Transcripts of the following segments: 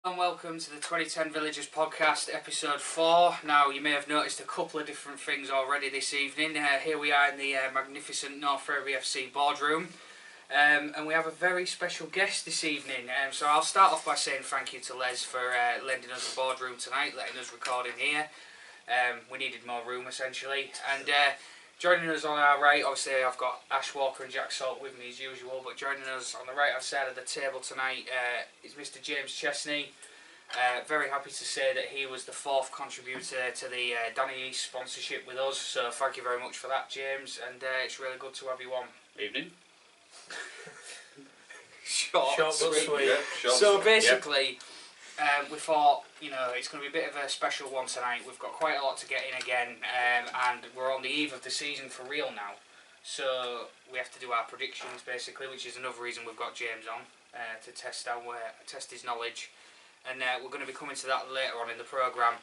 And welcome to the 2010 Villagers Podcast, episode 4. Now, you may have noticed a couple of different things already this evening. Here we are in the magnificent North Ferriby FC boardroom. And we have a very special guest this evening. So I'll start off by saying thank you to Les for lending us a boardroom tonight, letting us record in here. We needed more room, essentially. And joining us on our right, obviously I've got Ash Walker and Jack Salt with me as usual, but joining us on the right hand side of the table tonight is Mr. James Chestney. Very happy to say that he was the 4th contributor to the Danny East sponsorship with us, so thank you very much for that, James, and it's really good to have you on. Evening. Short but sweet. Yeah, so basically, we thought, it's going to be a bit of a special one tonight. We've got quite a lot to get in again, and we're on the eve of the season for real now. So we have to do our predictions, basically, which is another reason we've got James on, to test his knowledge. And we're going to be coming to that later on in the programme.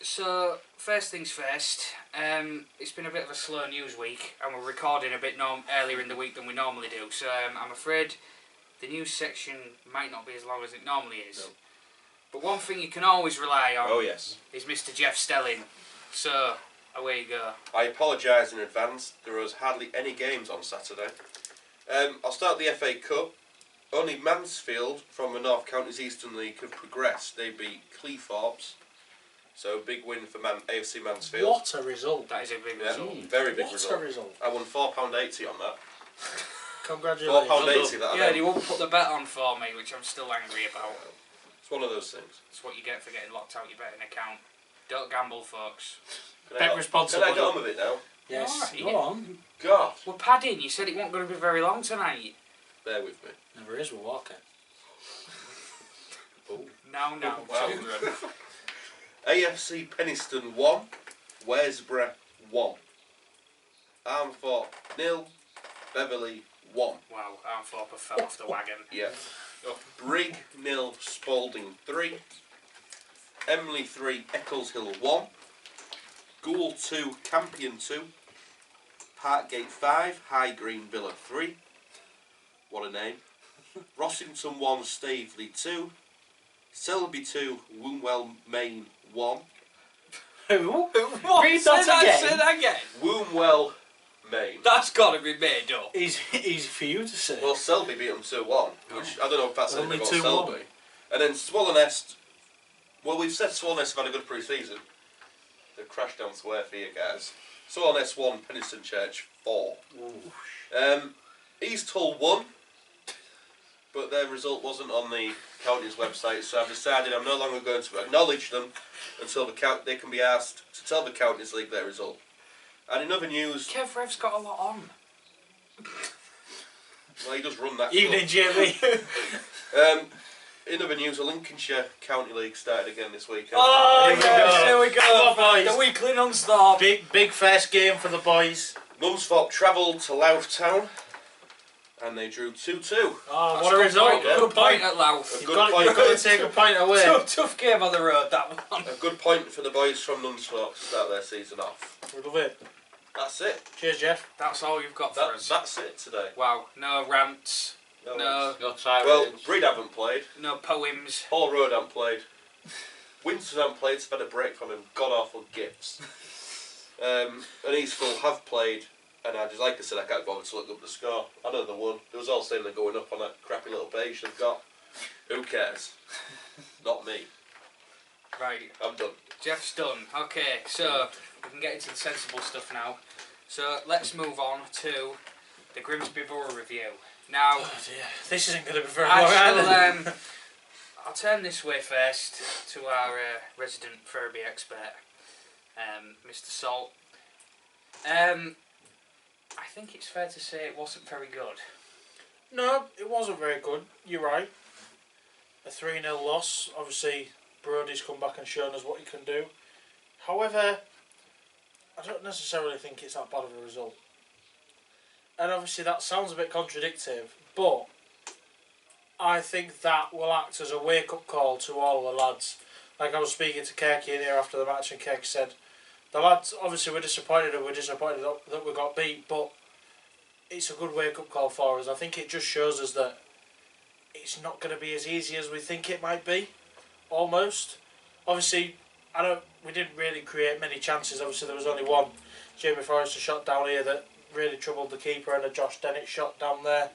So, first things first, it's been a bit of a slow news week, and we're recording a bit earlier in the week than we normally do, so I'm afraid the news section might not be as long as it normally is. No. But one thing you can always rely on is Mr. Jeff Stelling. So, away you go. I apologise in advance, there was hardly any games on Saturday. I'll start the FA Cup. Only Mansfield from the North Counties Eastern League have progressed. They beat Cleethorpes. So big win for AFC Mansfield. What a result. That is a big result. Very big result. What a result. I won £4.80 on that. Congratulations. £4.80 that I Yeah, he won't put the bet on for me, which I'm still angry about. It's one of those things. It's what you get for getting locked out your betting account. Don't gamble, folks. Bet responsibly. Can I get on with it now? Yes, Right. go on. God. We're padding. You said it wasn't going to be very long tonight. Bear with me. Never is, we're walking. Now, Wow. children. AFC Penistone 1, Weresborough 1. Armthorpe 0, Beverley 1. Wow, Armthorpe fell off the wagon. Yeah. Brig 0, Spalding 3. Emily 3, Eccleshill 1. Goole 2, Campion 2. Parkgate 5, High Green Villa 3. What a name. Rossington 1, Staveley 2. Selby 2, Wombwell Main 1. Who? Read that again. Say that again. Wombwell Main. That's got to be made up. Easy for you to say. Well, Selby beat them 2-1, which I don't know if that's Only anything about 2-1. Selby. And then Swallownest, well, we've said Swallownest have had a good pre-season. They've crashed down to earth here, guys. Swallownest 1, Penistone Church 4. East Hull 1, but their result wasn't on the county's website, so I've decided I'm no longer going to acknowledge them until they can be asked to tell the Counties League their result. And in other news... Kev Rev's got a lot on. Well, he does run that Evening, Jimmy. In other news, the Lincolnshire County League started again this weekend. Oh, yes, here we go. Come on, boys. The weekly non-stop. Big first game for the boys. Nunsthorpe travelled to Louth Town and they drew 2-2. Oh, what a result. Good point at Louth. You've got to take a point away. Tough game on the road, that one. A good point for the boys from Nunsthorpe to start their season off. We love it. That's it. Cheers, Jeff. That's all you've got for us. That's it today. Wow, no rants, no tirades. Well, Breed haven't played. No poems. Hall Road haven't played. Winston haven't played, so I've had a break from him. God-awful gifts. And Eastville have played, and like I said, I can't bother to look up the score. I know they won. They was all saying they're going up on that crappy little page they've got. Who cares? Not me. Right. I'm done. Jeff's done. Okay, so we can get into the sensible stuff now. So let's move on to the Grimsby Borough review. Now, Oh dear, this isn't going to be very long, either. I'll turn this way first to our resident Ferriby expert, Mr. Salt. I think it's fair to say it wasn't very good. No, it wasn't very good. You're right. A 3-0 loss. Obviously, Brody's come back and shown us what he can do. However, I don't necessarily think it's that bad of a result. And obviously that sounds a bit contradictory, but I think that will act as a wake-up call to all the lads. Like I was speaking to Kirky in here after the match, and Kirky said, the lads, obviously we're disappointed that we got beat, but it's a good wake-up call for us. I think it just shows us that it's not going to be as easy as we think it might be. Almost. Obviously, we didn't really create many chances. Obviously, there was only one Jamie Forrester shot down here that really troubled the keeper, and a Josh Dennett shot down there,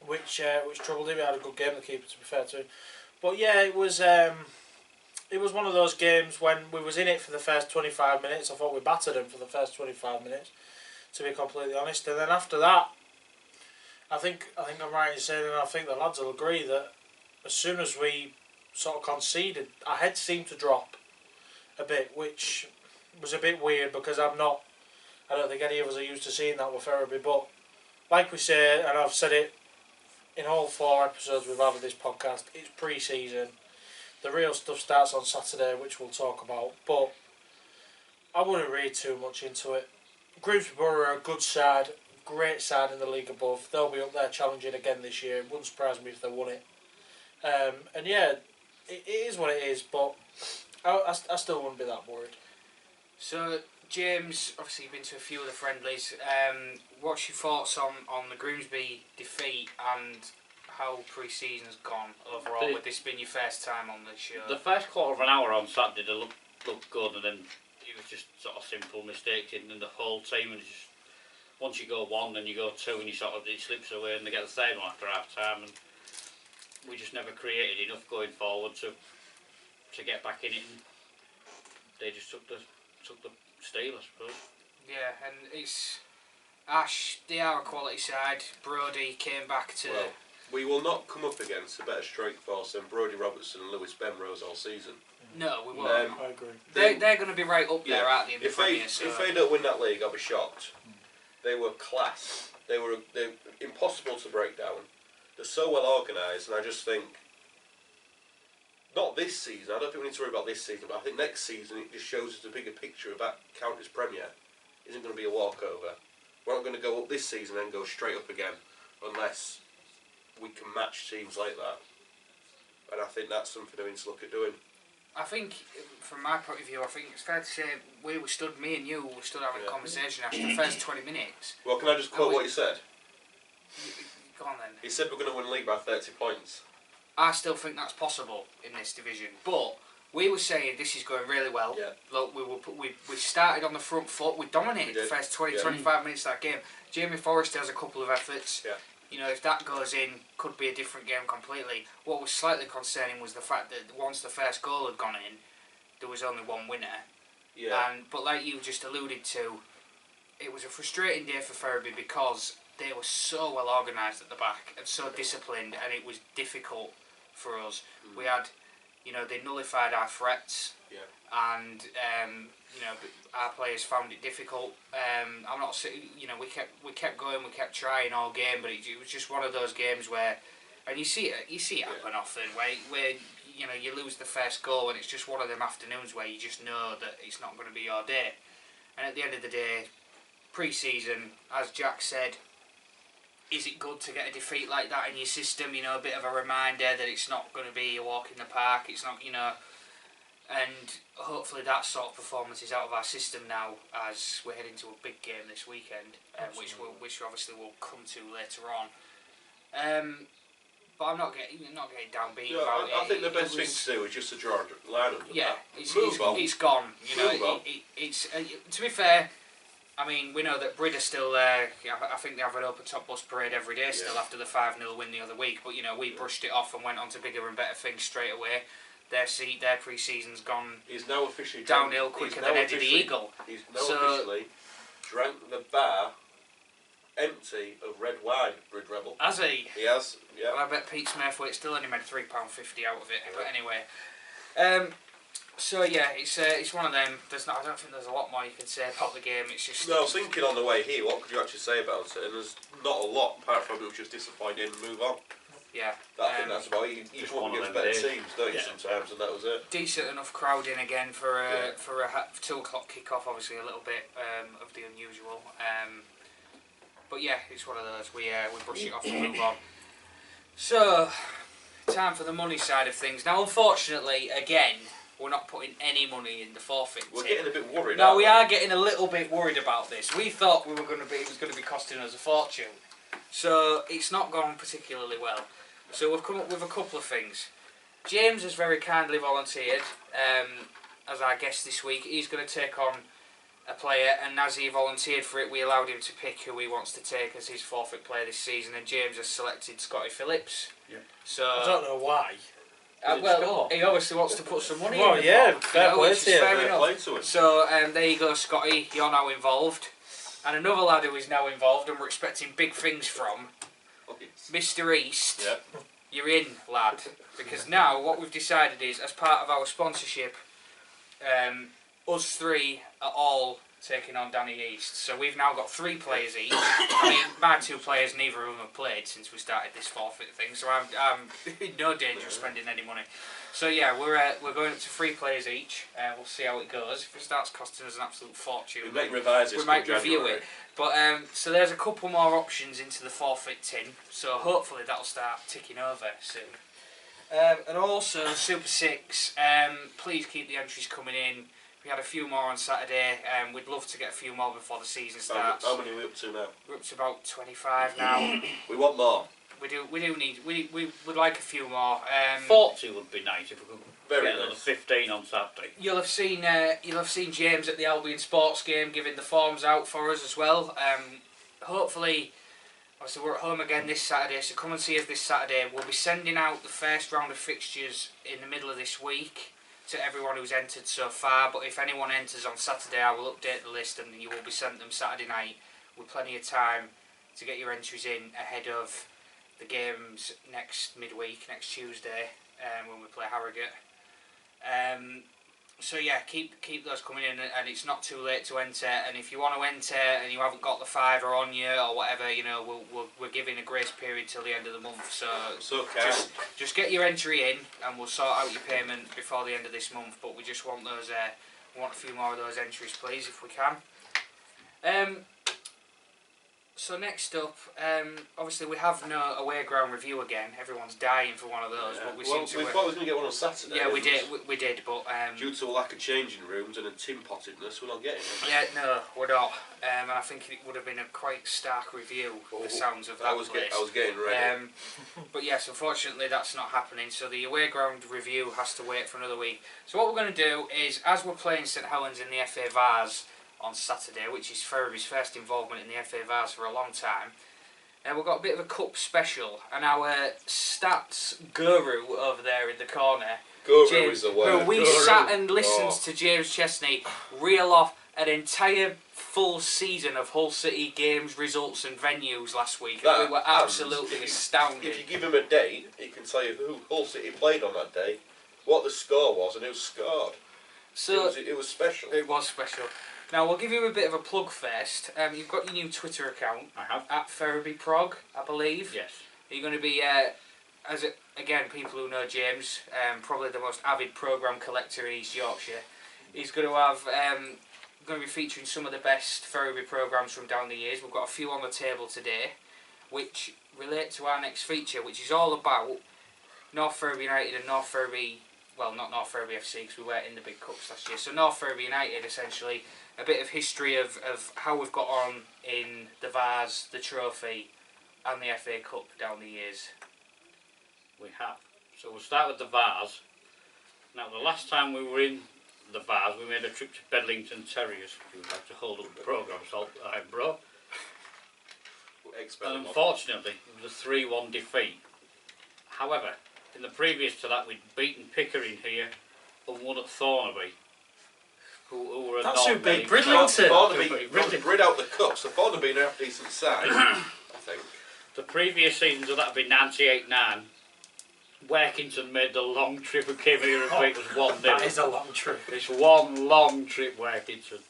which troubled him. He had a good game, the keeper, to be fair to him. But yeah, it was one of those games when we was in it for the first 25 minutes. I thought we battered them for the first 25 minutes, to be completely honest. And then after that, I think I'm right in saying, and I think the lads will agree, that as soon as we sort of conceded, our heads seemed to drop a bit, which was a bit weird because I don't think any of us are used to seeing that with Ferriby. But like we say, and I've said it in all 4 episodes we've had of this podcast, it's pre-season. The real stuff starts on Saturday, which we'll talk about. But I wouldn't read too much into it. Grimsby Borough are a good side, great side in the league above. They'll be up there challenging again this year. It wouldn't surprise me if they won it. And yeah, it is what it is, but I still wouldn't be that worried. So, James, obviously you've been to a few of the friendlies. What's your thoughts on the Grimsby defeat and how pre-season's gone overall, with this being your first time on the show? The first quarter of an hour on Saturday looked good, and then it was just sort of simple mistakes, and the whole team, and just once you go 1, then you go 2, and it slips away, and they get the third one after half time, and we just never created enough going forward to get back in it, and they just took the steal, I suppose. Yeah, and it's Ash, they are a quality side. Brodie came back to... Well, we will not come up against a better strike force than Brodie Robertson and Lewis Benrose all season. No, we won't. I agree. They're going to be right up there, aren't they, in the Premier? If they don't win that league, I'll be shocked. They were class. They're impossible to break down. They're so well organised, and I just think, not this season, I don't think we need to worry about this season, but I think next season it just shows us a bigger picture of that Counties Premier. Isn't going to be a walkover. We're not going to go up this season and go straight up again, unless we can match teams like that. And I think that's something we need to look at doing. I think, from my point of view, I think it's fair to say me and you were stood having a conversation after the first 20 minutes. Well, can I just quote what he said? Go on then. He said we're going to win the league by 30 points. I still think that's possible in this division, but we were saying this is going really well. Yeah. Look, we started on the front foot. We dominated the first 20-25 minutes of that game. Jamie Forrester has a couple of efforts. Yeah. You know, if that goes in, could be a different game completely. What was slightly concerning was the fact that once the first goal had gone in, there was only one winner. Yeah. But like you just alluded to, it was a frustrating day for Ferriby because they were so well organised at the back and so disciplined, and it was difficult for us. We had, they nullified our threats. Yeah. And our players found it difficult. I'm not saying, we kept going, we kept trying all game, but it was just one of those games where, and you see it happen often, where you lose the first goal, and it's just one of them afternoons where you just know that it's not going to be your day. And at the end of the day, pre-season, as Jack said, is it good to get a defeat like that in your system? A bit of a reminder that it's not going to be a walk in the park. It's not, and hopefully that sort of performance is out of our system now as we're heading to a big game this weekend, which obviously we'll come to later on. But I'm not getting downbeat about it. I think the best thing to do is just to draw a line under that. It's gone. It's to be fair, I mean, we know that Brid are still there. I think they have an open top bus parade every day still after the 5-0 win the other week. But we brushed it off and went on to bigger and better things straight away. Their pre-season's gone He's now officially downhill quicker than Eddie the Eagle. He's now officially drank the bar empty of red wine, Brid Rebel. Has he? He has, yeah. Well, I bet Pete Smurthwaite still only made £3.50 out of it. Yeah. But anyway, so yeah, it's one of them. I don't think there's a lot more you can say about the game. It's just. No, I was thinking on the way here, what could you actually say about it? And there's not a lot apart from it was just disappointing and move on. Yeah. I think that's about it. You just want against better teams, don't you, sometimes, and that was it. Decent enough crowding again for a 2 o'clock kick-off, obviously a little bit of the unusual. But yeah, it's one of those. We brush it off and move on. So, time for the money side of things. Now, unfortunately, again, we're not putting any money in the forfeit. We're getting a bit worried. No, we are getting a little bit worried about this. We thought it was going to be costing us a fortune. So it's not gone particularly well. So we've come up with a couple of things. James has very kindly volunteered as our guest this week. He's going to take on a player, and as he volunteered for it, we allowed him to pick who he wants to take as his forfeit player this season, and James has selected Scotty Phillips. Yep. So I don't know why. well, he obviously wants to put some money in. Well, yeah, fair play which to is you. fair enough. Play to him. So there you go, Scotty. You're now involved, and another lad who is now involved, and we're expecting big things from, Mr. East. Yep. You're in, lad. Because now what we've decided is, as part of our sponsorship, us three are all taking on Danny East. So we've now got 3 players each. I mean, my 2 players, neither of them have played since we started this forfeit thing, so I'm in no danger of spending any money. So yeah, we're going up to 3 players each. We'll see how it goes. If it starts costing us an absolute fortune, We might revise this. we might in review January. it. But so there's a couple more options into the forfeit tin. So hopefully that'll start ticking over soon. And also Super 6. Please keep the entries coming in. We had a few more on Saturday. We'd love to get a few more before the season starts. How many are we up to now? We're up to about 25 now. We want more. We would like a few more. 40 would be nice if we could Very get another nice. 15 on Saturday. You'll have seen James at the Albion Sports game giving the forms out for us as well. Hopefully, obviously we're at home again this Saturday, so come and see us this Saturday. We'll be sending out the first round of fixtures in the middle of this week to everyone who's entered so far, but if anyone enters on Saturday, I will update the list and you will be sent them Saturday night with plenty of time to get your entries in ahead of the games next midweek, next Tuesday, when we play Harrogate. So yeah, keep those coming in, and it's not too late to enter. And if you want to enter and you haven't got the $5 on you or whatever, you know, we're giving a grace period till the end of the month. So just get your entry in, and we'll sort out your payment before the end of this month. But we just want those, we want a few more of those entries, please, if we can. So next up, obviously we have no away ground review again. Everyone's dying for one of those, but we seem to. We thought we were going to get one on Saturday. Yeah, we did. We did, but due to a lack of changing rooms and a tin pottedness, we're not getting it. yeah, no, we're not. And I think it would have been a quite stark review. The sounds of that place. I was getting ready. But yes, unfortunately that's not happening. So the away ground review has to wait for another week. So what we're going to do is, as we're playing St Helens in the FA Vars on Saturday, which is Ferriby's first involvement in the FA Vars for a long time, and we've got a bit of a cup special, and our stats guru over there in the corner, Guru James, is the word. who we Guru. sat and listened to James Chestney reel off an entire full season of Hull City games, results and venues last week. That, we were absolutely astounded. If you give him a date, he can tell you who Hull City played on that day, what the score was, and who scored. So it was special. it was special. Now we'll give you a bit of a plug first. You've got your new Twitter account I have. at Ferriby Prog, I believe. Yes. You're going to be, again, people who know James, probably the most avid programme collector in East Yorkshire. He's going to have, going to be featuring some of the best Ferriby programmes from down the years. We've got a few on the table today, which relate to our next feature, which is all about North Ferriby United and North Ferriby. Well, not North Ferriby FC, because we weren't in the big cups last year. So North Ferriby United, essentially, a bit of history of how we've got on in the Vars, the trophy, and the FA Cup down the years. We have. So we'll start with the Vars. Now, the last time we were in the Vars, we made a trip to Bedlington Terriers. If you would like to hold up the programme, Salt, bro. And unfortunately, it was a 3-1 defeat. However, in the previous to that, we'd beaten Pickering here and won at Thornaby. Who were a That's who non-name beat Bridlington. Thornaby brid out the cups. So Thornaby now have a decent side, I think. The previous seasons of that had been 98-9. Workington made the long trip and came here and beat us 1-0. That is a long trip. It's one long trip, Workington.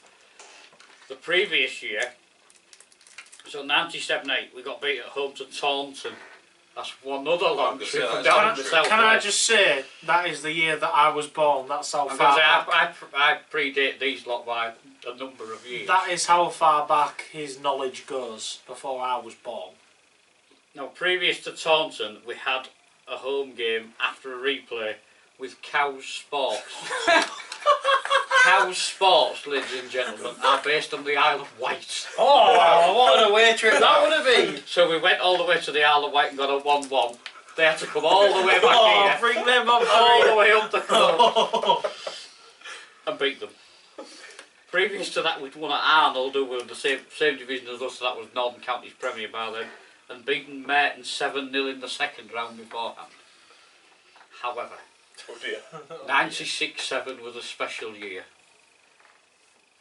The previous year, so 97-8, we got beat at home to Taunton. That's one other long Can trip. I- from down the south Can I west. just say, that is the year that I was born. That's how I'm far gonna back. say, I predate these lot by a number of years. That is how far back his knowledge goes, before I was born. Now, previous to Taunton, we had a home game after a replay with Cows Sports. House sports, ladies and gentlemen, are based on the Isle of Wight. Oh, what an away trip that would have been! So we went all the way to the Isle of Wight and got a 1-1. They had to come all the way back Oh, here, bring them up all the way up the coast, and beat them. Previous to that, we'd won at Arnold, who were the same division as us, so that was Northern Counties Premier by then, and beaten Merton 7-0 in the second round beforehand. However, Oh dear. 96-7 was a special year.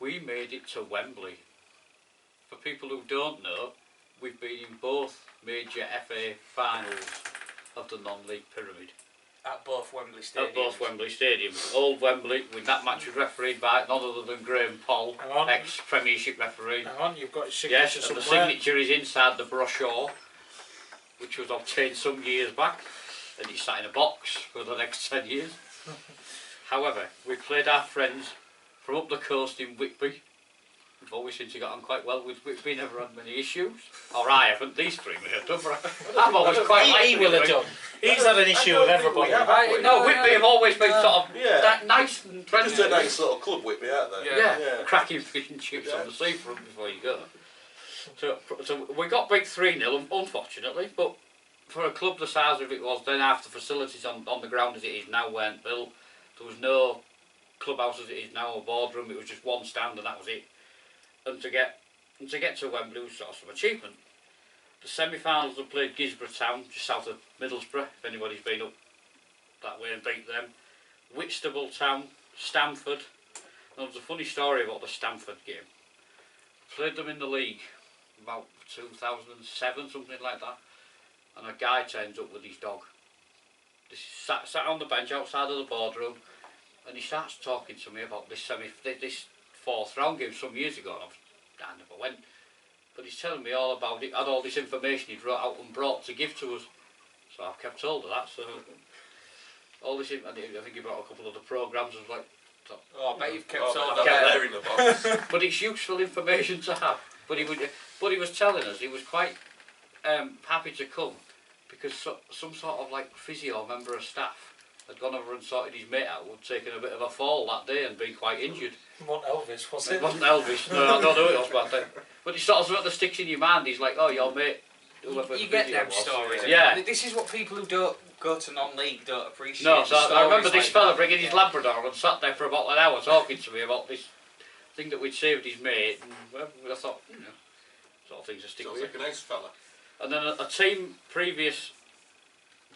We made it to Wembley. For people who don't know, we've been in both major FA finals of the non-league pyramid. At both Wembley Stadiums. At both Wembley Stadiums. Old Wembley, with that match was refereed by none other than Graham Poll, Hang on. ex-Premiership referee. Hang on, you've got his signature Yes, and somewhere. the signature is inside the brochure, which was obtained some years back, and it's sat in a box for the next 10 years. However, we played our friends from up the coast in Whitby. We've always seemed to get on quite well with Whitby, never had many issues. Or I haven't, these three may have done, but I'm always quite He will have done. He's had an issue with everybody. No, Whitby have always been sort of Yeah. nice and friendly. Just a nice little club, Whitby, aren't they? Yeah, cracking fish and chips on the seafront before you go. So we got beat 3-0, unfortunately, but for a club the size of it was then, after facilities on the ground as it is now weren't built, there was no clubhouse as it is now, or boardroom, it was just one stand and that was it. And to get to Wembley was sort of some achievement. The semi-finals have played Gisborough Town, just south of Middlesbrough, if anybody's been up that way and beat them. Whitstable Town, Stamford. There was a funny story about the Stamford game. Played them in the league about 2007, something like that. And a guy turns up with his dog. This sat on the bench outside of the boardroom, and he starts talking to me about this fourth round game some years ago. And I never went, but he's telling me all about it, had all this information he'd wrote out and brought to give to us. So I've kept hold of that. So all this, I think he brought a couple of the programmes. I was like, Oh, I bet you've kept all that that. there in the box. but it's useful information to have. But he was telling us he was quite happy to come because some sort of like physio member of staff had gone over and sorted his mate out, who'd taken a bit of a fall that day and been quite injured. It wasn't Elvis, was It it? wasn't Elvis, no, I don't know who it was back then. But it sort of sticks in your mind, he's like, oh, your mate, whoever You the get physio them was. stories. Yeah. This is what people who don't go to non-league don't appreciate. No, so I remember this like fella that. bringing his Labrador and sat there for about an hour talking to me about this thing that we'd saved his mate, and I thought, sort of things to stick Sounds with like a nice fella. And then a team previous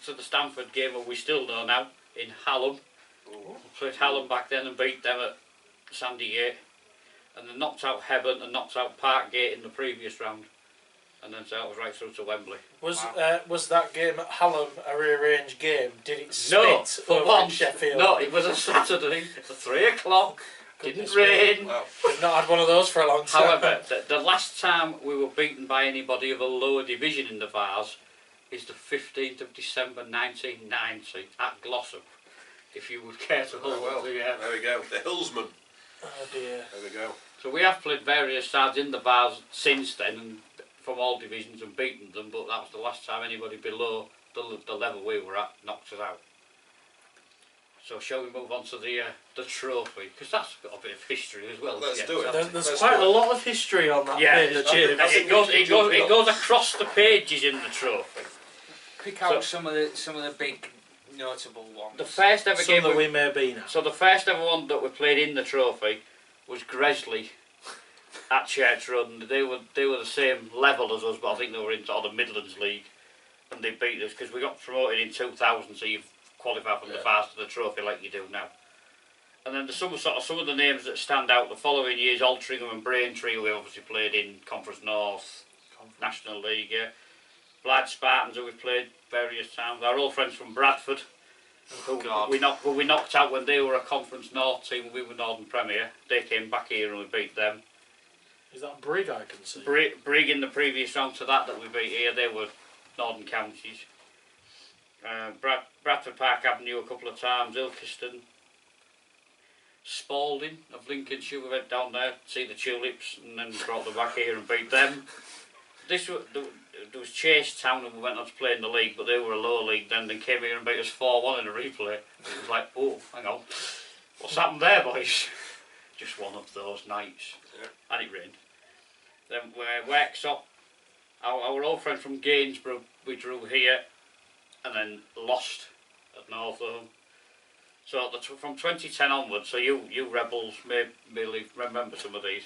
to the Stamford game, and we still know now, in Hallam. Ooh. Played Hallam back then and beat them at Sandygate. And then knocked out Hebburn and knocked out Parkgate in the previous round. And then so that was right through to Wembley. Was that game at Hallam a rearranged game? Did it No, spit for over in once. Sheffield? No, it was a Saturday at 3 o'clock. Didn't Goodness rain. Wow. We've not had one of those for a long time. However, the last time we were beaten by anybody of a lower division in the Vars is the 15th of December 1990 at Glossop. If you would care to hold well, the there we go. The Hillsman. Oh dear. There we go. So we have played various sides in the Vars since then, and from all divisions, and beaten them, but that was the last time anybody below the level we were at knocked us out. So shall we move on to the trophy, because that's got a bit of history as well. Let's Yeah, do it. so- There's Let's quite do a it. lot of history on that Yeah, page, Jim. it goes across the pages in the trophy. Pick out some of the big notable ones. The first ever Some game that we may be now. So the first ever one that we played in the trophy was Gresley at Church Road, and they were the same level as us, but I think they were in sort of the Midlands League, and they beat us because we got promoted in 2000, so you've qualified from the Vars to the trophy like you do now. And then there's some of the names that stand out the following years: Altrincham and Braintree, we obviously played in Conference North, National League. Yeah. Blythe Spartans, who we've played various times. Our old friends from Bradford, who we knocked out when they were a Conference North team. We were Northern Premier. They came back here and we beat them. Is that Brig I can see? Brig in the previous round to that we beat here. They were Northern Counties. Bradford Park Avenue a couple of times. Ilkeston. Spalding of Lincolnshire. We went down there to see the Tulips and then brought them back here and beat them. There was Chase Town, and we went on to play in the league, but they were a lower league then. They came here and beat us 4-1 in a replay. It was like, oh, hang on, what's happened there, boys? just one of those nights, Yeah. and it rained. Then we works up. Our old friend from Gainsborough, we drew here, and then lost at Northam. So from 2010 onwards, so you rebels may remember some of these.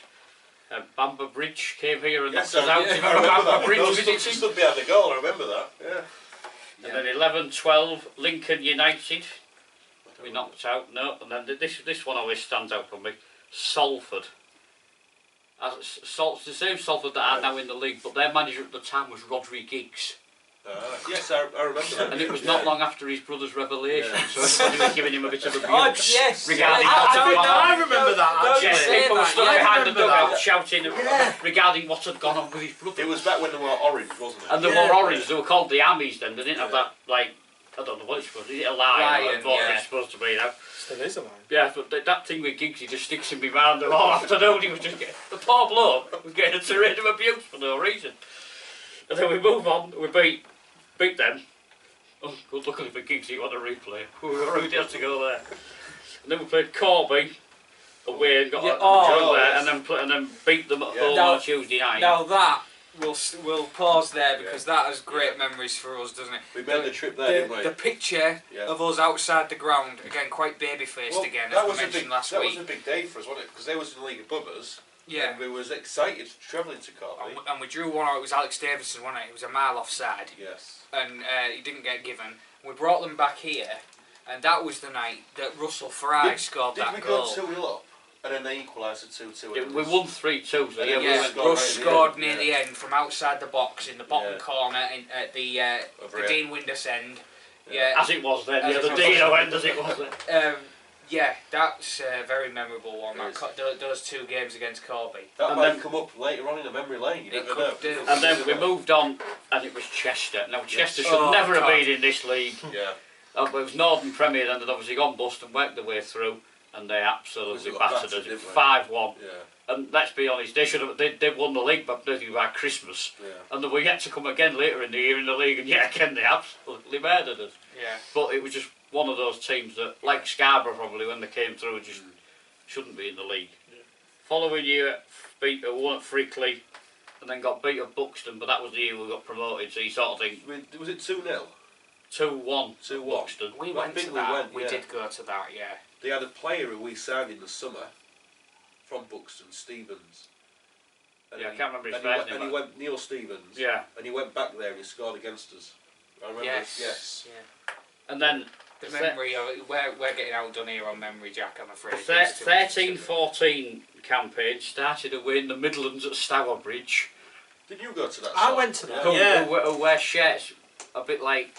Bamber Bridge came here and knocked us out. Yeah, Do you I remember remember Bamber that. Bridge No, visiting? stood behind the goal, I remember that. Yeah. And then 11-12 Lincoln United, we knocked out. No, and then this one always stands out for me. Salford. The same Salford that are now in the league, but their manager at the time was Rodri Giggs. Yes, I remember that. And it was not long after his brother's revelation, Yeah. so everybody was giving him a bit of abuse. Oh, yes. Regarding Yeah, what had gone on. I remember that Don't actually. Yes, say people were that, stood yeah. behind the remember dugout that. shouting regarding what had gone on with his brother. It was back when they were orange, wasn't it? And they Yeah. wore orange, they were called the Armies then, they didn't have Yeah. that, like, I don't know what it's supposed to be, is it a lion Lion, or what yeah. it's supposed to be now? Still is a line. Yeah, but that thing with Giggs, he just sticks in behind them all afternoon, he was just getting, the poor bloke was getting a tirade of abuse for no reason. And then we move on, we beat them. Oh, good luckily for Giggs, he wanted a replay. We were ready to go there. And then we played Corby away and got Yeah, a oh, draw there, yes. and then beat them at Yeah. home Now- on Tuesday night. Now that we'll pause there because that has great memories for us, doesn't it? We made the trip there, didn't we? The picture Yeah. of us outside the ground again, quite baby-faced again, that as we was a mentioned big, last that week. was a big day for us, wasn't it? Because they was in the league above us. Yeah. And we was excited travelling to Corby. And we drew one out. It was Alex Davison, wasn't it? It was a mile offside, Yes. and he didn't get given. We brought them back here, and that was the night that Russell Ferriby scored Did that we goal. go 2-0 up? And then they equalised at 2-2. Yeah, we won 3-2, so yeah, we Yeah, went Russ right scored in near the the end from outside the box in the bottom Yeah. corner at the Over here. Dean Windus end. Yeah. Yeah, as it was then, As yeah, it the was. Dino end as it was then. yeah, that's a very memorable one. It Those two games against Corby. That And might then- come up later on in the memory lane. You It never could know. do. And then we moved on, and it was Chester. Now, Chester should Oh, never have God. been in this league. Yeah. But it was Northern Premier, then they'd obviously gone bust and worked their way through, and they absolutely got battered battered, us. didn't we? 5-1. Yeah. And let's be honest, they won the league by Christmas. Yeah. And they were yet to come again later in the year in the league, and yet again they absolutely murdered us. Yeah. But it was just one of those teams that, like Scarborough probably, when they came through, just shouldn't be in the league. Yeah. Following year, won at Frickley, and then got beat at Buxton, but that was the year we got promoted, so you sort of think Was it 2-0? 2-1 2-1. Buxton. We I went think to we that. went, We yeah. did go to that. Yeah. They had a player who we signed in the summer from Buxton, Stevens. And Yeah, I he- can't remember his and he first went- name, And he but- went, Neil Stevens. Yeah, And he went back there and he scored against us. I remember. Yes. Yes. Yeah. and then The memory of it, we're getting outdone here on memory, Jack. I'm afraid. the It's too much. 13-14 campaign started away in the Midlands at Stourbridge. Did you go to that? I Sol? went to that. Who, Yeah. who wear shirts a bit like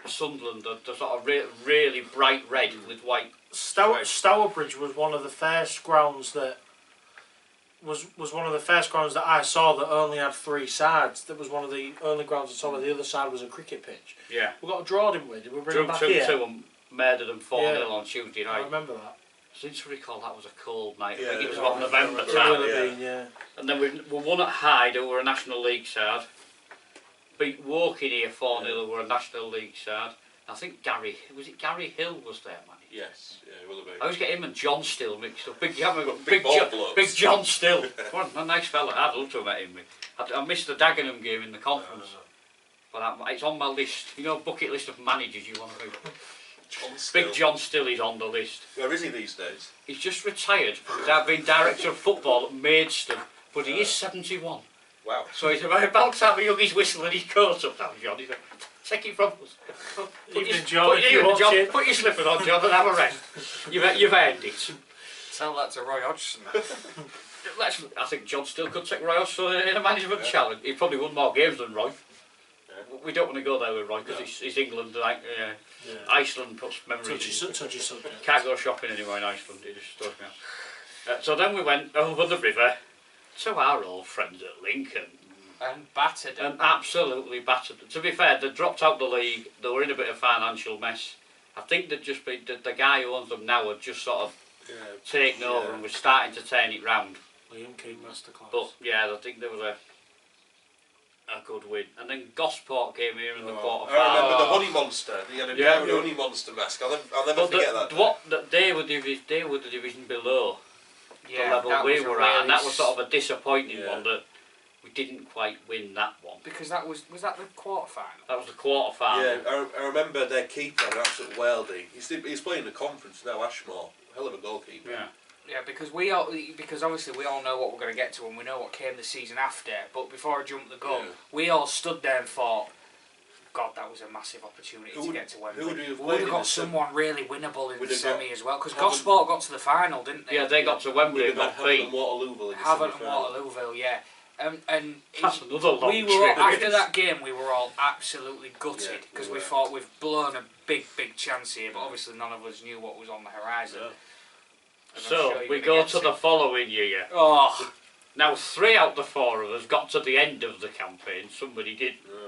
Sunderland, the sort of really bright red with white. Stourbridge was one of the first grounds that was one of the first grounds that I saw that only had 3 sides. That was one of the only grounds I saw where the other side was a cricket pitch. Yeah. We got a draw, didn't we? Did we bring Drew them back 2-2 here? and murdered them 4-0 Yeah. on Tuesday I night. remember that. I seem to recall that was a cold night. I Yeah, think it was it about was. November It It time. will have Yeah. been, yeah. And then we won at Hyde, who were a National League side. Beat Woking here 4-0, who were a National League side. I think Gary Hill was there, man. Yes. Yeah, it will have been. I always get him and John Still mixed up. Big ball blokes. Big John Still. What a nice fella. I'd love to have met him. I missed the Dagenham game in the conference. But it's on my list. You know, bucket list of managers you want to be. John Still. Big John Still is on the list. Where is he these days? He's just retired from being director of football at Maidstone. But he is 71. Wow. So he's about to have a youngie's whistle and his coat up now, John. He's like, take it from us. Evening, John, if you watch it. Put your slippers on, John, and have a rest. You've earned it. Tell that to Roy Hodgson. I think John Still could take Roy Hodgson in a management challenge. He probably won more games than Roy. Yeah. We don't want to go there with Roy because it's England. Like, Yeah. Iceland puts memories Touchy subject. Can't go shopping anymore in Iceland. It just does now. So then we went over the river to our old friends at Lincoln. And battered them. And absolutely battered them. To be fair, they dropped out the league. They were in a bit of financial mess. I think they'd just been, the guy who owns them now had just sort of taken over and was starting to turn it round. Liam King Masterclass. But yeah, I think there was a good win. And then Gosport came here in the quarter I remember final. the honey monster. He had a Yeah. honey monster mask. I'll never But forget that. they were the division below. the level we were at, and that was sort of a disappointing Yeah. one that we didn't quite win that one. Because that was that the quarter final? That was the quarter final. Yeah, I remember their keeper, an absolute worldie. He's playing the conference now, Ashmore. Hell of a goalkeeper. Yeah. Yeah, because obviously we all know what we're going to get to and we know what came the season after. But before I jump the gun, we all stood there and thought, God, that was a massive opportunity to get to Wembley. Who would have we would have got someone really winnable in the semi as well. Because Haven- Gosport got to the final, didn't they? Yeah, they got to Wembley and got Havant beat. and Waterlooville in the Havant and semi-final. Waterlooville, yeah. And That's another long we were all, trip. after that game, we were all absolutely gutted because we we were. thought we've blown a big chance here. But obviously, none of us knew what was on the horizon. Yeah. And I'm So sure you're we gonna go get to the following year. Oh, Now 3 out of the 4 of us got to the end of the campaign. Somebody did. Yeah.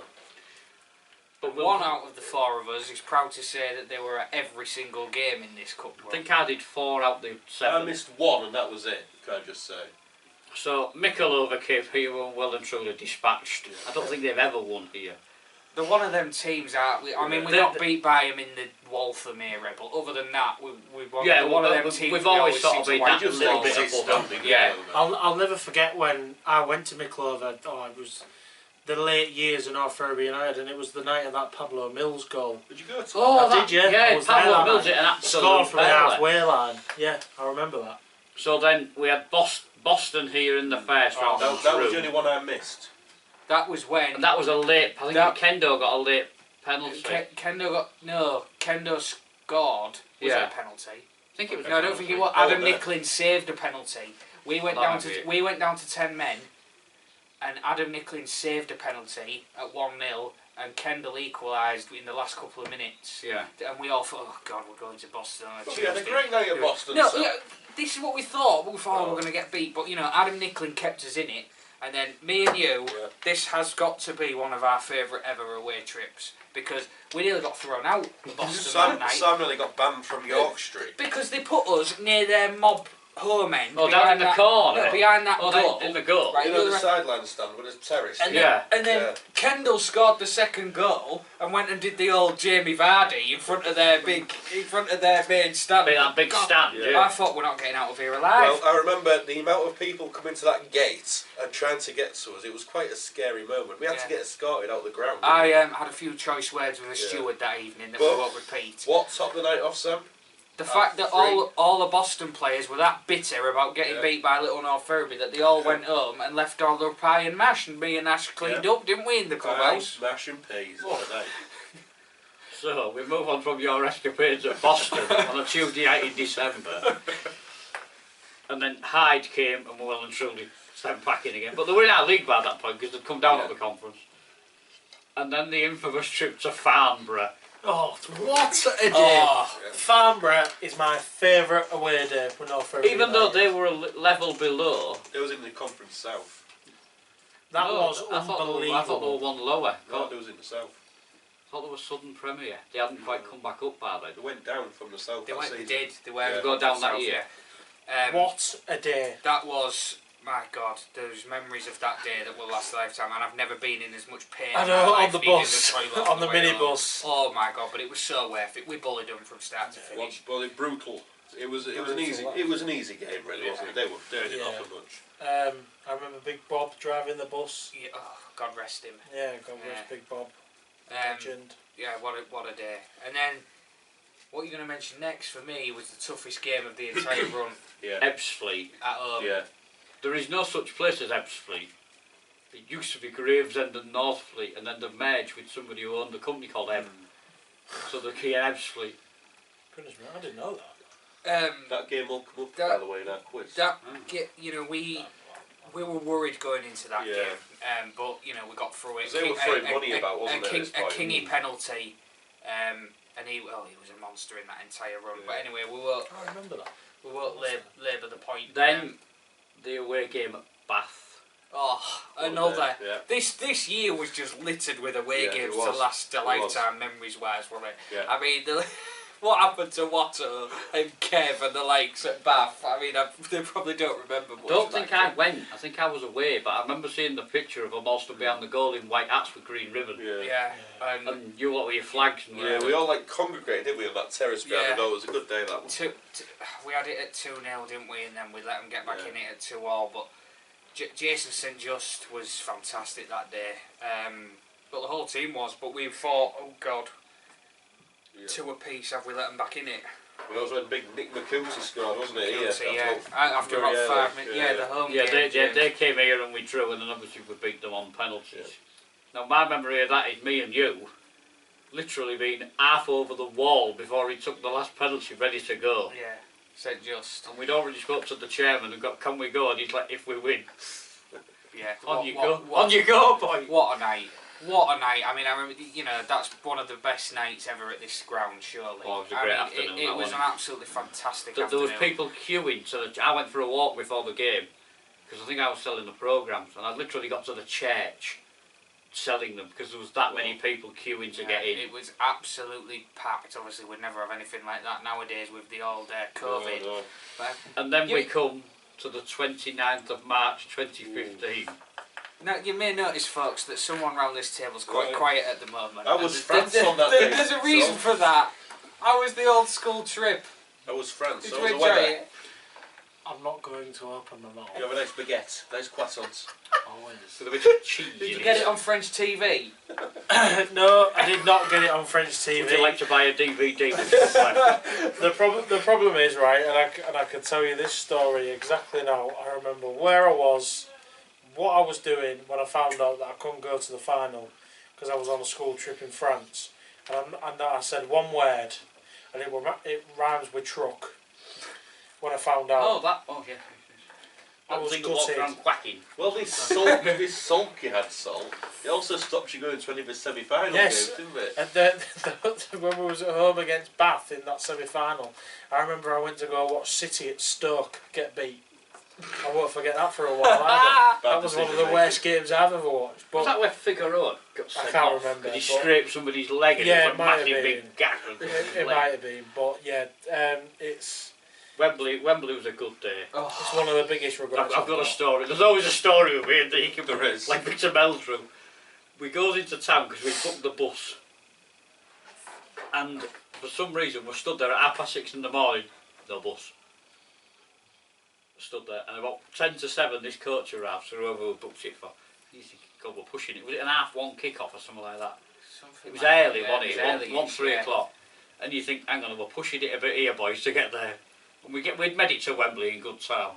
But one out of the 4 of us is proud to say that they were at every single game in this cup. I think I did 4 out of the 7. I missed one and that was it, can I just say. So Mikulova came here and well and truly dispatched. Yeah. I don't think they've ever won here. They're one of them teams. I mean, we got beat by them in the Waltham era, but other than that, we Yeah, one of them teams. we've we always sort seem of to been whack that the little ball. bit above, haven't we? Yeah. I'll never forget when I went to Mikulova. Oh, it was the late years in North Ferriby United, and it was the night of that Pablo Mills goal. Did you go to Oh, I did, yeah. I Yeah, was there Pablo that Mills night. it an Scored absolute from the belter. halfway line. Yeah, I remember that. So then we had Boston here in the first round. that was the only one I missed. That was when. And that was a late. I think Kendo got a late penalty. Kendo scored. Was Yeah. it a penalty? I think it was. No, I don't think it was. Oh, Adam no. Nicklin saved a penalty. We went That down might to be it. 10 men, and Adam Nicklin saved a penalty at 1-0, and Kendall equalised in the last couple of minutes. Yeah. And we all thought, oh God, we're going to Boston on a Well, Tuesday. we had a great night at Boston. No, so. yeah, this is what we thought. We thought we were going to get beat, but you know, Adam Nicklin kept us in it. And then me and you, this has got to be one of our favourite ever away trips because we nearly got thrown out of Boston that night. Sam nearly got banned from York Street. Because they put us near their mob home end. Oh, down in the corner? No, behind that goal. in the goal. Right, You know the the other- sideline stand with his terrace? And Yeah. then Kendall scored the second goal and went and did the old Jamie Vardy in front of their main stand. That big God, stand. Yeah. Yeah. I thought we're not getting out of here alive. Well, I remember the amount of people coming to that gate and trying to get to us. It was quite a scary moment. We had to get escorted out the ground. I had a few choice words with a steward that evening that we But won't repeat. What topped the night off, Sam? The fact that all the Boston players were that bitter about getting beat by Little North Ferriby that they all went home and left all their pie and mash, and me and Ash cleaned up, didn't we, in the clubhouse? Mash and peas. What a night. So we move on from your escapades at Boston on a Tuesday night in December, and then Hyde came and well and truly sent back in again. But they were in our league by that point because they'd come down at the conference. And then the infamous trip to Farnborough. Oh, what a day! Oh, Farnborough is my favourite away day for North Ferriby. Even though they were a level below. It was in the Conference South. that No, was I thought they unbelievable. were one lower. No, it was in the South. I thought they were Southern Premier. They hadn't quite come back up by then. They went down from the South. they that went, they season. did. They were Yeah. Go down that south, year. yeah. What a day! That was, my God, there's memories of that day that will last a lifetime, and I've never been in as much pain. I in my know, on life the being in bus, toilet on the way home. minibus. Oh my God, but it was so worth it. We bullied them from start to Well, finish. well, it brutal. It was an easy game, really, wasn't it? They didn't Yeah. offer much. I remember Big Bob driving the bus. Yeah, oh, God rest him. Yeah, God bless Yeah. Big Bob. Um, Legend. yeah, what a day. And then, what you're going to mention next for me was the toughest game of the entire run Yeah. Ebbsfleet. at home. Yeah. There is no such place as Ebbsfleet. It used to be Gravesend and Northfleet, and then they've merged with somebody who owned a company called Ebb. So they're here Ebbsfleet. Goodness me, I didn't know that. That game will come up, That- by the way, in our quiz. You know, we were worried going into that Yeah. game, but you know we got through it. 'Cause they were throwing money about, wasn't they, at this A point? Kingy penalty, and he was a monster in that entire run. Yeah. But anyway, we won't I remember that. labour the point. Then the away game at Bath. Another. Yeah. This year was just littered with away Yeah, it games to was. last a It was. lifetime memories wise, wasn't it? Yeah. I mean, what happened to Watto and Kev and the likes at Bath? I mean, they probably don't remember much. Don't of think that I went. I think I was away, but I remember seeing the picture of them all stood behind the goal in white hats with green ribbon. Yeah, And you lot with your flags. And Yeah, we all like congregated, didn't we, on that terrace behind the door. It was a good day, that one. We had it at 2-0, didn't we? And then we let them get back in it at 2-2. But Jason St Just was fantastic that day. But the whole team was. But we thought, oh God, 2 apiece. Have we let them back in it? Well, that was when big Nick McCoonsey scored, wasn't it? After about 5 minutes. The home game. They came here and we drew, and then obviously we beat them on penalties. Now my memory of that is me and you literally being half over the wall before he took the last penalty ready to go. Yeah, St Just. And we'd already spoke to the chairman and got, can we go? And he's like, if we win. Yeah. On you go, boy. What a night. What a night. I mean, I remember, that's one of the best nights ever at this ground, surely. Oh, it was a great afternoon. It was an absolutely fantastic afternoon. There was people queuing I went for a walk before the game, because I think I was selling the programmes, and I literally got to the church selling them, because there was that many people queuing to get in. It was absolutely packed. Obviously, we'd never have anything like that nowadays with the old COVID. No. But, and then we come to the 29th of March 2015. Now, you may notice, folks, that someone around this table is quite quiet at the moment. I was France on that day. There's a reason for that. I was the old school trip. I was France. Did I you was enjoy away. it? I'm not going to open my mouth. You have a nice baguette, nice croissants. Always. With a bit of cheese. Did you get it on French TV? No, I did not get it on French TV. Would you like to buy a DVD? The problem is, right, and I can tell you this story exactly now. I remember where I was, what I was doing when I found out that I couldn't go to the final because I was on a school trip in France, and I said one word, and it rhymes with truck. When I found out, yeah. I was think walked gutted. around quacking. Well, this sulk you had, Sol, it also stops you going to any of the semi-final Yes. games, didn't it? And when we was at home against Bath in that semi-final, I remember I went to go watch City at Stoke get beat. I won't forget that for a while either. That was one of the worst games I've ever watched. But Was that where Figueroa got sent I can't off? remember. Because he scraped somebody's leg and Yeah, it it was a might have massive been. big gap. it might have been, but yeah, it's Wembley was a good day. it's one of the biggest regrets. I've got a story. There's always a story with me that you can There is. like Victor Meldrew. We goes into town because we booked the bus, and for some reason we're stood there at 6:30 in the morning. No bus. Stood there, and about 10 to 7 this coach arrives, so whoever we booked it for. You think, God, we're pushing it. Was it an 1:30 kick-off or something like that? It was early, wasn't it? It was 3 o'clock. And you think, hang on, we're pushing it a bit here, boys, to get there. And we'd made it to Wembley in good time.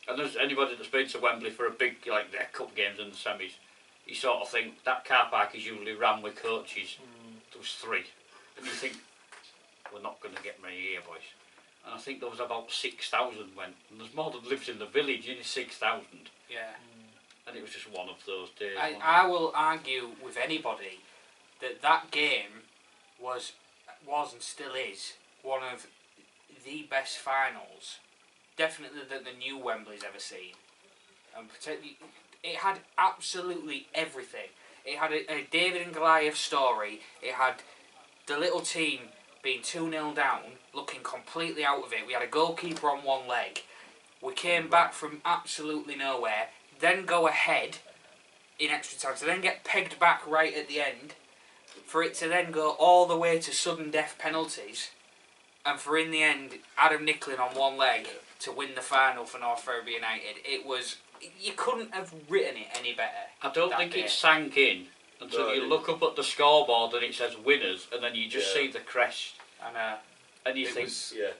And there's anybody that's been to Wembley for a big, like their cup games and the semis, you sort of think that car park is usually rammed with coaches. There was 3. And you think, we're not going to get many here, boys. And I think there was about 6,000 went. And there's more than lives in the village, 6,000. Yeah. And it was just one of those days. I will argue with anybody that game was and still is one of the best finals, definitely that the new Wembley's ever seen. And particularly, it had absolutely everything. It had a David and Goliath story. It had the little team being 2-0 down, looking completely out of it. We had a goalkeeper on one leg. We came back from absolutely nowhere, then go ahead in extra time, to then get pegged back right at the end, for it to then go all the way to sudden death penalties, and for in the end Adam Nicklin on one leg to win the final for North Ferriby United. It was, you couldn't have written it any better. I don't think it sank in until you look up at the scoreboard and it says winners, and then you just see the crest. And you think,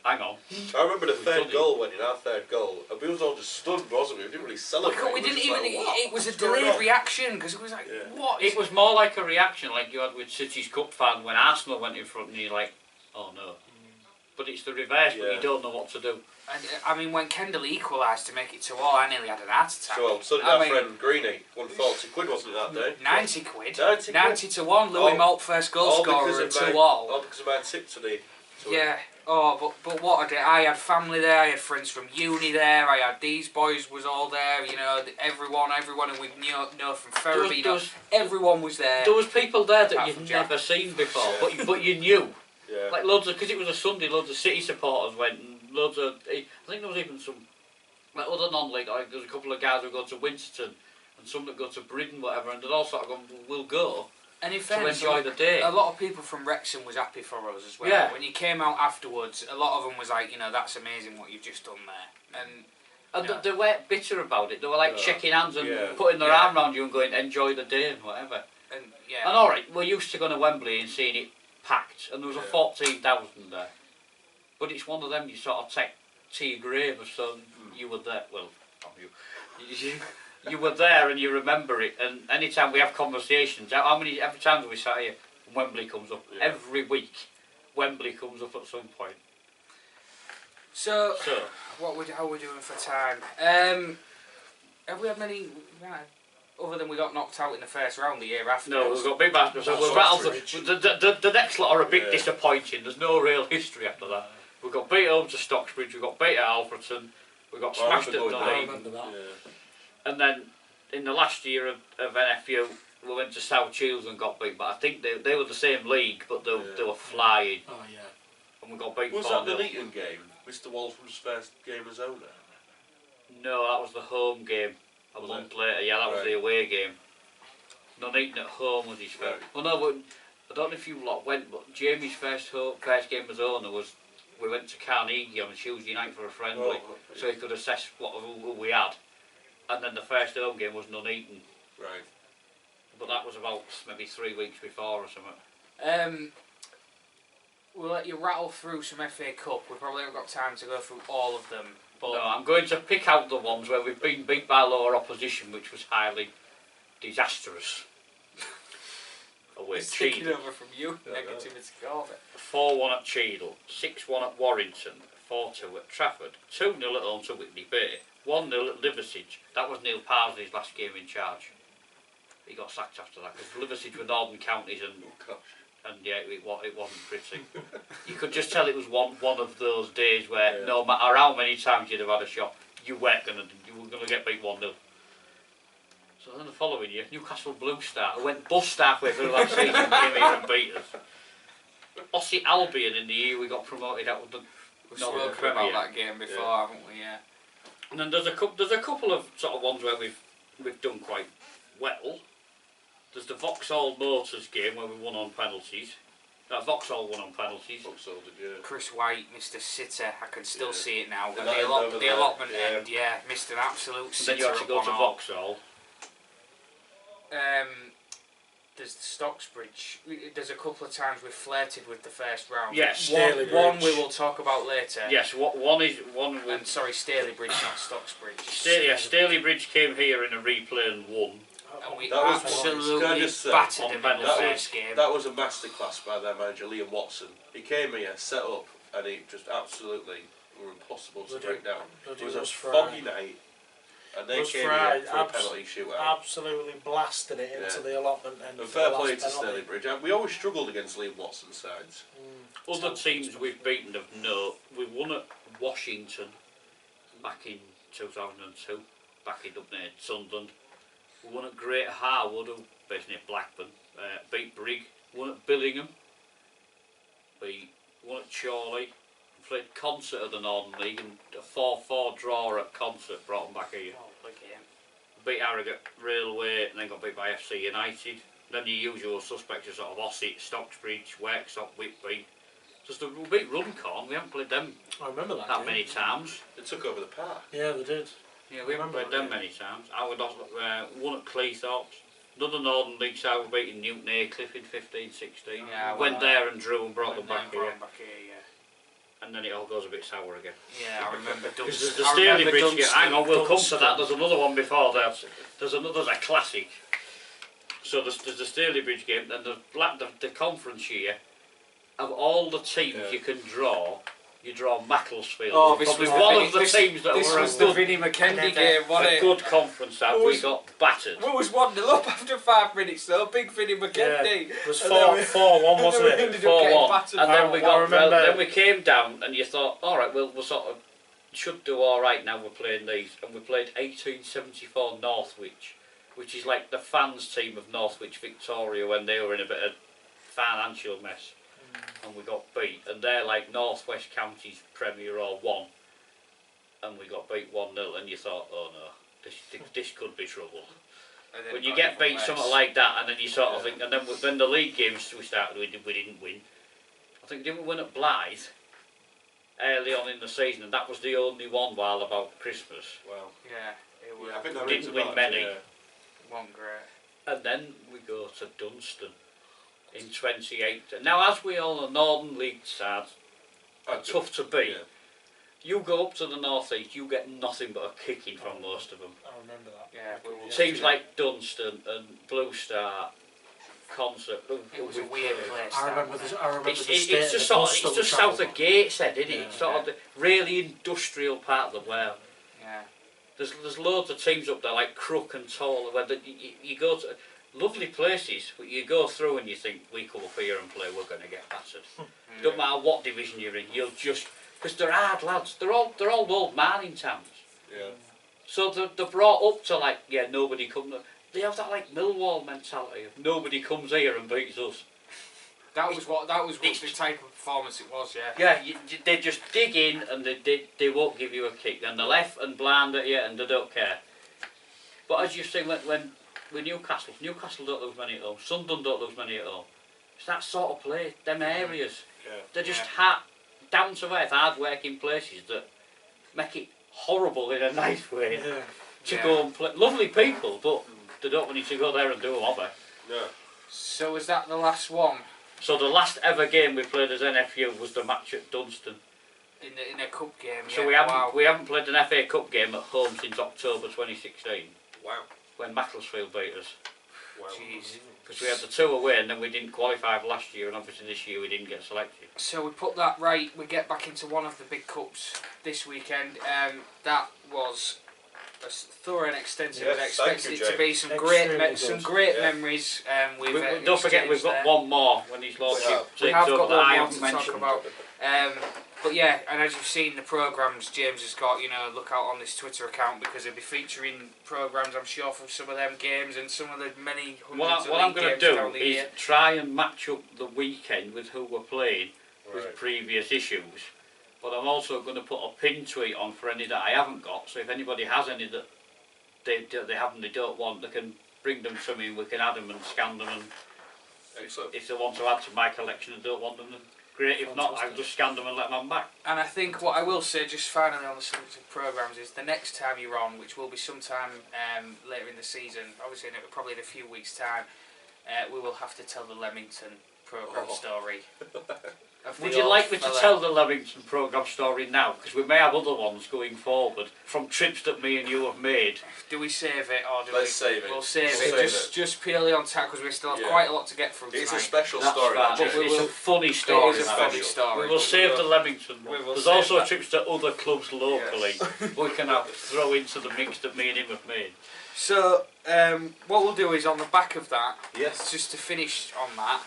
hang on. I remember the third goal went in, our third goal, and we was all just stunned, wasn't we? We didn't really celebrate. We didn't just even, like, it was a delayed reaction, because it was like, what? It was more like a reaction like you had with City's Cup fan when Arsenal went in front and you're like, oh no. But it's the reverse, but you don't know what to do. And, I mean, when Kendall equalised to make it 2-2, I nearly had an heart attack. So did our friend Greeny. Won 40 quid, wasn't it, that day? 90 quid. 90 90-1. Louis Moult, first goal scorer at 2-2. All because of my tip today. Yeah. Oh, but what a day. I had family there, I had friends from uni there, I had these boys was all there, you know, everyone who we know from Ferriby, everyone was there. There was people there that you'd never seen before, but you knew. Yeah. Like loads of, because it was a Sunday, loads of City supporters went, and loads of, I think there was even some, like other non-league, like there was a couple of guys who go to Winsterton, and some that go to Bridden, whatever, and they'd all sort of gone, we'll go. And in To fairness, enjoy the day. a lot of people from Wrexham was happy for us as well. Yeah. When you came out afterwards, a lot of them was like, that's amazing what you've just done there. And They weren't bitter about it. They were like shaking hands and Yeah. putting their arm around you and going, enjoy the day and whatever. and And alright, we're used to going to Wembley and seeing it packed, and there was a 14,000 there. But it's one of them you sort of take to your grave, so you were there. Well, not you. You were there and you remember it. And anytime we have conversations, every time we sat here, Wembley comes up. Yeah. Every week, Wembley comes up at some point. So, So how are we doing for time? Have we had many, other than we got knocked out in the first round the year after? no, we've got big basketball. So That's we're rattled. Oxbridge. The next lot are a bit Yeah. disappointing. There's no real history after that. We've got beat home to Stocksbridge. We've got beat at Alfreton. We got Oh, I smashed at remember going I Dunedin. remember that. Yeah. And then in the last year of NFU, we went to South Shields and got beat. But I think they were the same league, but they were flying. Oh yeah. And we got beat. Was 4-0. that the Leeton game? Mr. Waltham's first game as owner? No, that was the home game. A Was month it? later, yeah, that was Right. the away game. Nuneaton at home was his first. Right. Well, no, but I don't know if you lot went, but Jamie's first game as owner was we went to Carnegie on a Tuesday night for a friendly, Oh, so he could assess who we had. And then the first home game was Nuneaton, Right. but that was about maybe 3 weeks before or something. We'll let you rattle through some FA Cup. We've probably not got time to go through all of them. But No, I'm going to pick out the ones where we've been beat by lower opposition, which was highly disastrous. Away at it's taking Cheadle. over from you. Yeah, Negativity called it. 4-1 at Cheadle, 6-1 at Warrington, 4-2 at Trafford, 2-0 at home to Whitney Bay, 1-0 at Liversidge. That was Neil Parsley's last game in charge. He got sacked after that because Liversidge were Northern counties and Oh, gosh. yeah, it wasn't pretty. You could just tell it was one of those days where Yeah. no matter how many times you'd have had a shot, you were gonna get beat 1-0. So then the following year, Newcastle Blue Star, who went bust halfway through that season, came here and beat us. Ossie Albion in the year we got promoted out of the We've Northern spoken Premier. about that game before, Yeah. haven't we? Yeah. And then there's a couple of sort of ones where we've done quite well. There's the Vauxhall Motors game where we won on penalties. Vauxhall won on penalties. Vauxhall did, yeah. Chris White, Mr. Sitter, I can still Yeah. see it now. The At line the, over the there, allotment yeah. end, yeah, missed an absolute And sitter then you have to at go to 1-1. Vauxhall. There's the Stocksbridge. There's a couple of times we've flirted with the first round. Yes. Stalybridge. One we will talk about later. Yes, one And with sorry, Stalybridge, not Stocksbridge. Stalybridge came here in a replay and won. And we That was- absolutely can I just say, battered on them in the penalties, first game. That was a masterclass by their manager, Liam Watson. He came here, set up, and he just absolutely were impossible to Bloody- break down. bloody It was a was foggy fried. night, and they Was came fried, here for a penalty shootout. Absolutely blasted it into Yeah. the allotment end. And for fair the play last to penalty. Stalybridge. We always struggled against Liam Watson's sides. Other teams we've beaten of note, we won at Washington back in 2002, back in up near Sunderland. We won at Great Harwood, who based near Blackburn, beat Brigg, won at Billingham, won at Chorley, played Concert at the Northern League, and a 4-4 draw at Concert brought them back here. Oh, big game. Beat Harrogate Railway and then got beat by FC United. Then the usual suspects are sort of Ossett, Stocksbridge, Worksop, Whitby. Just we beat Runcorn, we haven't played them I remember that. that game. many times. They took over the park. Yeah, they did. Yeah, we haven't Remember played them that, many times. I would also, won at Cleethorpes. Another Northern League side were beating Newton Aycliffe in 15-16. Yeah, Went well, there and drew and brought them Brought back here. them back here, yeah. And then it all goes a bit sour again. Yeah, I remember Because Dunstan. there's the I remember Stalybridge game. Dunstan. Hang on, we'll come to that. Dunstan. There's another one before that. There's a classic. So there's the Stalybridge game, then the conference year. Of all the teams Yeah. you can draw, you draw Macclesfield. Oh, this Probably was one the- of the this- teams that This were was a the good, Vinnie McKendy And game, wasn't a it? good conference that What we was- got battered. We was 1-0 up after 5 minutes though, big Vinnie McKendy. It was And then we- 4-1, wasn't and then we it? ended up getting 4-1, battered and then by we 1-1. got I remember- then we came down, and you thought, all right, we'll sort of should do all right now. We're playing these, and we played 1874 Northwich, which is like the fans team of Northwich Victoria when they were in a bit of financial mess. and we got beat, and they're like North West Counties Premier or 1, and we got beat 1-0, and you thought, oh no, this could be trouble. When you get beat something like that, and then you sort of think, and then the league games we started, we didn't win. I think didn't we win at Blythe early on in the season, and that was the only one while about Christmas. Well, yeah, it was. I think that didn't win many. Wasn't great. And then we go to Dunstan in 28. Now, as we all know, Northern League sides are tough to beat. Yeah. You go up to the North East, you get nothing but a kicking from most of them. I remember that. Yeah, Teams like Dunstan and Blue Star, Concert. It was a weird place. I remember the state It's just of the sort of, bus it's that we just travelled south on. of Gateshead, isn't it? Yeah. It's sort of the really industrial part of the world. Yeah. There's loads of teams up there like Crook and Toll where you go to lovely places, but you go through and you think we come up here and play, we're going to get battered. Don't matter what division you're in, you'll just because they're hard lads. They're all old mining towns. Yeah. So they're brought up to like nobody comes. They have that like Millwall mentality of nobody comes here and beats us. That was what the type of performance it was. Yeah, they just dig in and they won't give you a kick. And they're left and blind at you and they don't care. But as you say, when Newcastle don't lose many at home. Sunderland don't lose many at home. It's that sort of play. Them areas. Yeah. They're just down to earth, hard working places that make it horrible in a nice way to go and play. Lovely people, but they don't want you to go there and do a hobby. Yeah. So was that the last one? So the last ever game we played as NFU was the match at Dunstan. In a cup game. So Yeah. we haven't played an FA Cup game at home since October 2016 Wow. when Macclesfield beat us. Wow. Jeez. Because we had the 2 away and then we didn't qualify for last year, and obviously this year we didn't get selected. So we put that right. We get back into one of the big cups this weekend. That was as thorough and extensive as I Yes, thank expected you, it to be. Some great memories. Don't forget we've got one more when his lordship We takes have over got that I one more haven't to mentioned. talk about. But yeah, and as you've seen the programmes James has got, look out on this Twitter account because he'll be featuring programmes, I'm sure, from some of them games and some of the many hundreds What of I'm league going to games do down the is year. try and match up the weekend with who we're playing with Right. previous issues. But I'm also going to put a pin tweet on for any that I haven't got. So if anybody has any that they have and they don't want, they can bring them to me and we can add them and scan them. And Excellent. if they want to add to my collection and don't want them, then great. If not, I'll just scan them and let them back. And I think what I will say, just finally on the subject of programmes, is the next time you're on, which will be sometime later in the season, obviously probably in a few weeks' time, we will have to tell the Leamington programme story. Would you like me to tell the Leamington programme story now? Because we may have other ones going forward from trips that me and you have made. Do we save it or do Let's save it. We'll save We'll it. save Just purely on tap because we still have quite a lot to get through tonight. It's a special That's story. right. That, It's a funny story. It is a that. funny story. We will save the Leamington one. We will There's save also that. trips to other clubs locally we can have throw into the mix that me and him have made. So what we'll do is on the back of that, Yes. just to finish on that,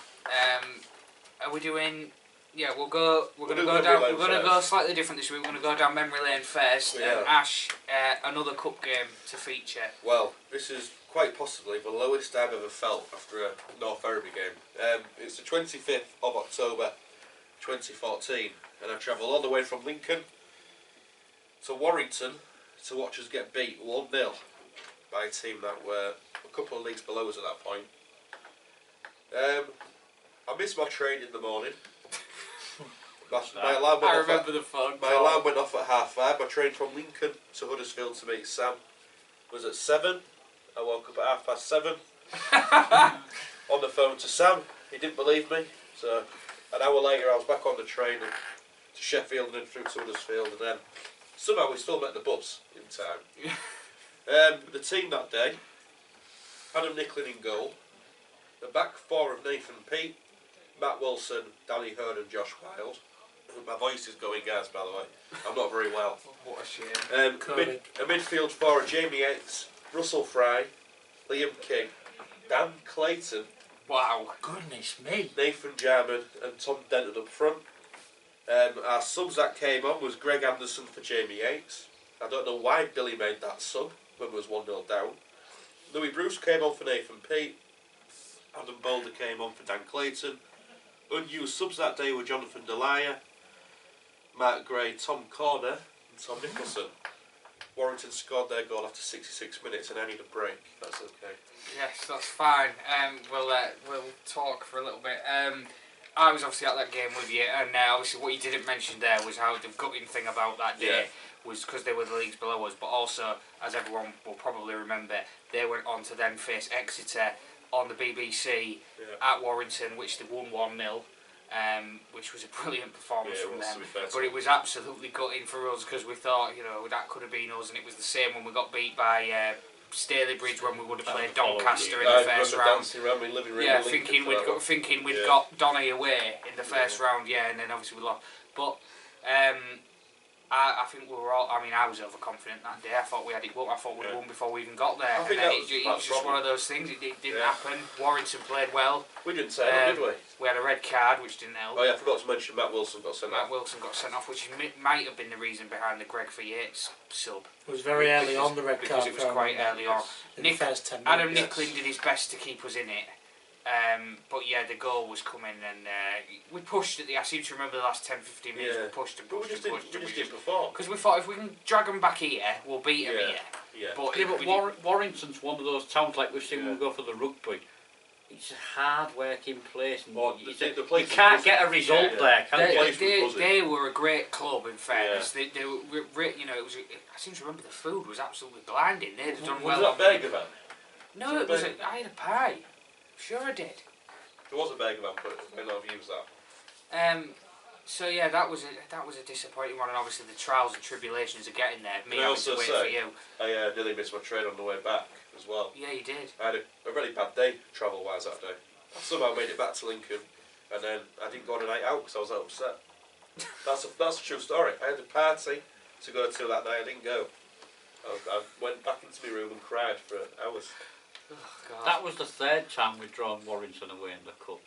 are we doing? Yeah, we're going to do go memory down. lane We're going to go first. slightly different this week. We're going to go down memory lane first. Yeah. Ash, another cup game to feature. Well, this is quite possibly the lowest I've ever felt after a North Ferriby game. It's the 25th of October 2014 and I travelled all the way from Lincoln to Warrington to watch us get beat 1-0 by a team that were a couple of leagues below us at that point. I missed my train in the morning. My alarm went I off remember the phone My call. alarm went off at 5:30. My train from Lincoln to Huddersfield to meet Sam was at 7. I woke up at 7:30. On the phone to Sam. He didn't believe me. So an hour later I was back on the train to Sheffield and then through to Huddersfield, and then somehow we still met the bus in time. The team that day, Adam Nicklin in goal. The back four of Nathan Peat, Matt Wilson, Danny Hearn and Josh Wilde. My voice is going, guys, by the way. I'm not very well. What a shame. A midfield four of Jamie Yates, Russell Fry, Liam King, Dan Clayton, Wow. Goodness me. Nathan Jarman and Tom Denton up front. Our subs that came on was Greg Anderson for Jamie Yates. I don't know why Billy made that sub when we was 1-0 down. Louis Bruce came on for Nathan Peat. Adam Boulder came on for Dan Clayton. Unused subs that day were Jonathan Delia, Mark Gray, Tom Corner and Tom Nicholson. Warrington scored their goal after 66 minutes and I need a break. That's okay. Yes, that's fine. We'll talk for a little bit. I was obviously at that game with you, and obviously what you didn't mention there was how the gutting thing about that day was because they were the leagues below us, but also, as everyone will probably remember, they went on to then face Exeter on the BBC at Warrington, which they won 1-0. Which was a brilliant performance from them, but it was absolutely gutting for us because we thought, that could have been us, and it was the same when we got beat by Stalybridge when we would have played Doncaster in the first round. Around my living room Thinking we'd got Donny away in the first round, and then obviously we lost. But I think we were all. I mean, I was overconfident that day. I thought we had it won. I thought we'd won before we even got there. I think it was just one of those things. It didn't happen. Warrington played well. We didn't say it, did we? We had a red card, which didn't help. Oh yeah, I forgot to mention Matt Wilson got sent off. Matt Wilson got sent off, which might have been the reason behind the Greg for Yates sub. It was very early on the red card. Because it was quite early on. In the first 10 minutes. Adam Nicklin did his best to keep us in it. But yeah, the goal was coming and we pushed at I seem to remember the last 10-15 minutes we pushed and pushed and pushed. We just didn't perform. Because we thought if we can drag them back here, we'll beat them here. Yeah. But Warrington's one of those towns like we've seen when we go for the rugby. It's a hard working place. And you can't get a result there, can you? They were a great club in fairness. They were, it was. I seem to remember the food was absolutely blinding. They'd done well. Was that Berger van? No, it was. I had a pie. Sure I did. There was a Berger van, but I don't know if you used that. So yeah, that was a disappointing one, and obviously the trials and tribulations of getting there. Me having to wait for you. I nearly missed my train on the way back as well. Yeah, you did. I had a really bad day travel-wise that day. I somehow made it back to Lincoln, and then I didn't go on a night out because I was that upset. That's a true story. I had a party to go to that night. I didn't go. I went back into my room and cried for hours. Oh, God. That was the third time we'd drawn Warrington away in the cup.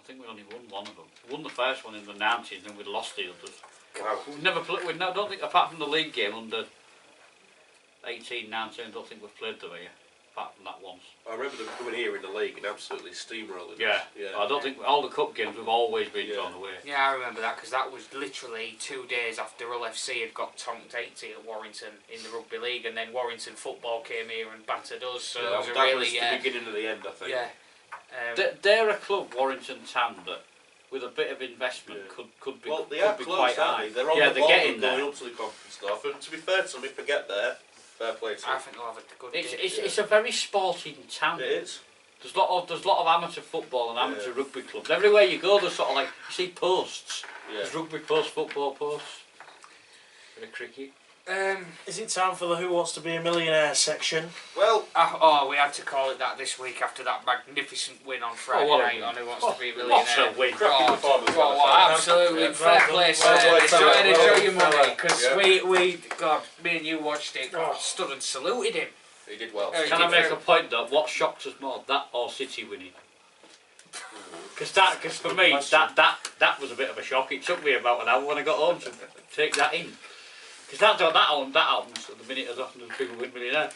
I think we only won one of them. We won the first one in the 90s and we'd lost the others. Wow. We've never played. I don't think, apart from the league game under 18, 19, I don't think we've played them here. Apart from that once. I remember them coming here in the league and absolutely steamrolling. Yeah. I don't think all the cup games we've always been drawn away. Yeah, I remember that because that was literally 2 days after Hull FC had got tonked 80 at Warrington in the rugby league, and then Warrington football came here and battered us. So it was that was the beginning of the end, I think. Yeah. They're a club, Warrington Town, that with a bit of investment could be. Well, they are close, aren't they? They're on the ball going up to the conference stuff. And to be fair to them, if they get there, fair play to them. I think they'll have a good. It's a very sporting town. It is. There's a lot of amateur football and amateur rugby clubs. Everywhere you go, there's sort of like you see posts. There's rugby posts, football posts, bit of cricket. Is it time for the Who Wants to Be a Millionaire section? Well, we had to call it that this week after that magnificent win on Friday night on Who Wants to Be a Millionaire. What a win! Absolutely fair play, sir. Enjoy your money because me and you watched it. Stood and saluted him. he did well. Can I make a point though? What shocked us more, that or City winning? Because for me, that was a bit of a shock. It took me about an hour when I got home to take that in. Because that happens at the minute as often as people win millionaire.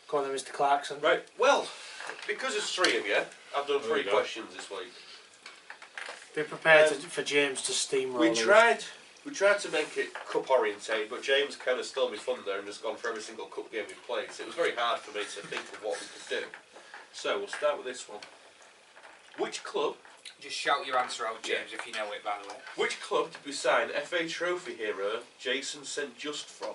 Go on then, Mr. Clarkson. Right, well, because there's 3 of you, I've done 3 questions this week. Be prepared for James to steamroll. We tried to make it cup orientated, but James kind of stole my thunder and just gone for every single cup game we've played. So it was very hard for me to think of what we could do. So we'll start with this one. Which club? Just shout your answer out, James, if you know it, by the way. Which club did we sign FA Trophy hero Jason St Just from?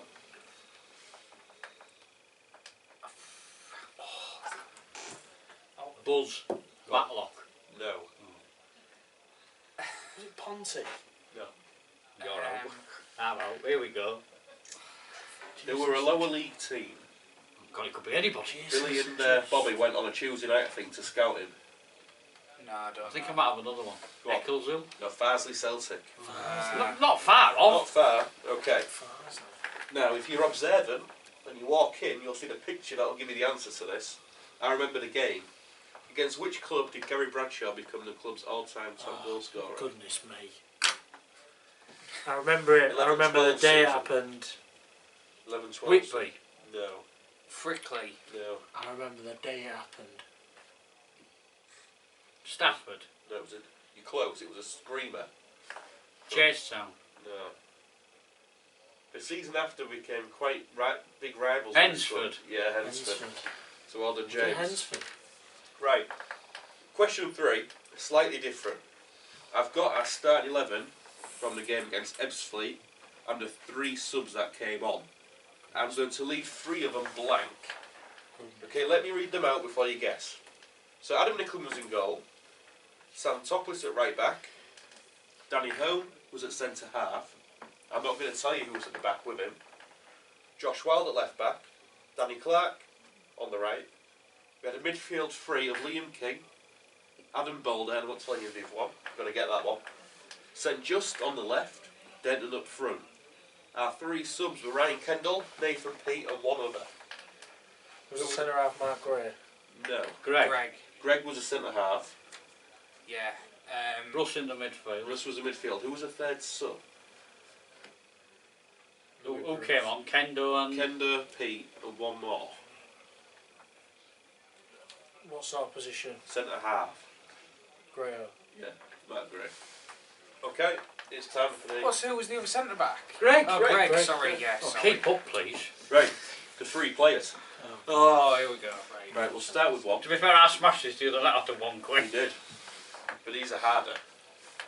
Buzz Matlock. No. Was it Ponty? No. Here we go. They were a lower league team. God, it could be anybody. Billy and Bobby went on a Tuesday night, I think, to scout him. No, I don't. I think I might have another one. Ecclesville. No, Farsley Celtic. Not far off. Not far. Okay. Now, if you're observant and you walk in, you'll see the picture that'll give you the answer to this. I remember the game. Against which club did Gary Bradshaw become the club's all-time top goal scorer? Goodness me. I remember it. I remember the day it happened. 11-12. Whitby. No. Frickley. No. I remember the day it happened. Stafford. No, was it? You're close. It was a screamer. Chasetown. No. The season after became quite big rivals. Hensford. Yeah, Hensford. So well done, James. Hensford. Right. Question 3, slightly different. I've got our starting 11 from the game against Ebbsfleet and the 3 subs that came on. I'm going to leave 3 of them blank. Okay, let me read them out before you guess. So Adam Nicholm was in goal. Sam Topless at right back. Danny Hone was at centre half. I'm not going to tell you who was at the back with him. Josh Wild at left back. Danny Clark on the right. We had a midfield 3 of Liam King, Adam Boulder, and I won't tell you who one. Got to get that one. St Just on the left, Denton up front. Our 3 subs were Ryan Kendall, Nathan Pete, and one other. Was the centre half Mark Gray? No. Greg. Greg was a centre half. Yeah. Russ in the midfield. Russ was a midfield. Who was a third sub? Who came on? Kendo and... Kenda, Pete, and one more. What sort of position? Centre half. Gray. Yeah, Mark Gray. Okay, it's time for the... Who was the other centre back? Greg. Oh, Greg. Greg. Sorry, yeah. Oh, Sorry. keep up, please. Right, the 3 players. Oh, here we go. Right. Right, we'll start with one. To be fair, I smashed this the other night after 1 We quid. did. But these are harder.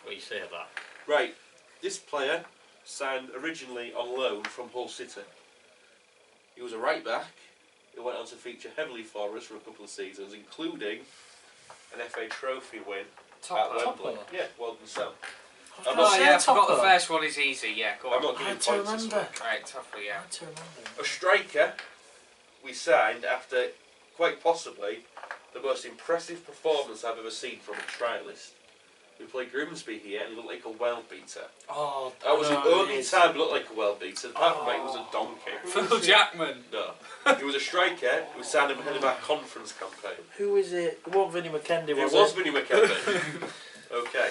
What you say of that? Right, this player signed originally on loan from Hull City. He was a right back. He went on to feature heavily for us for a couple of seasons, including an FA Trophy win Topper. at Wembley. Topper. Yeah, well done, Sam. I'm Oh, yeah, I forgot the Topper. first one is easy. Yeah, go I'm on. not I giving had to points this remember. week. Right, Topper, I yeah. had to remember. A striker we signed after, quite possibly, the most impressive performance I've ever seen from a trialist. We played Grimsby here and he looked like a well beater. Oh, That was the no, only it is. time he looked like a well beater. Apart from that, he was a donkey. Phil Jackman. No. He was a striker who signed him ahead of our conference campaign. Who is it? It wasn't Vinnie McKendy, It was was it? Vinnie McKenzie. Okay.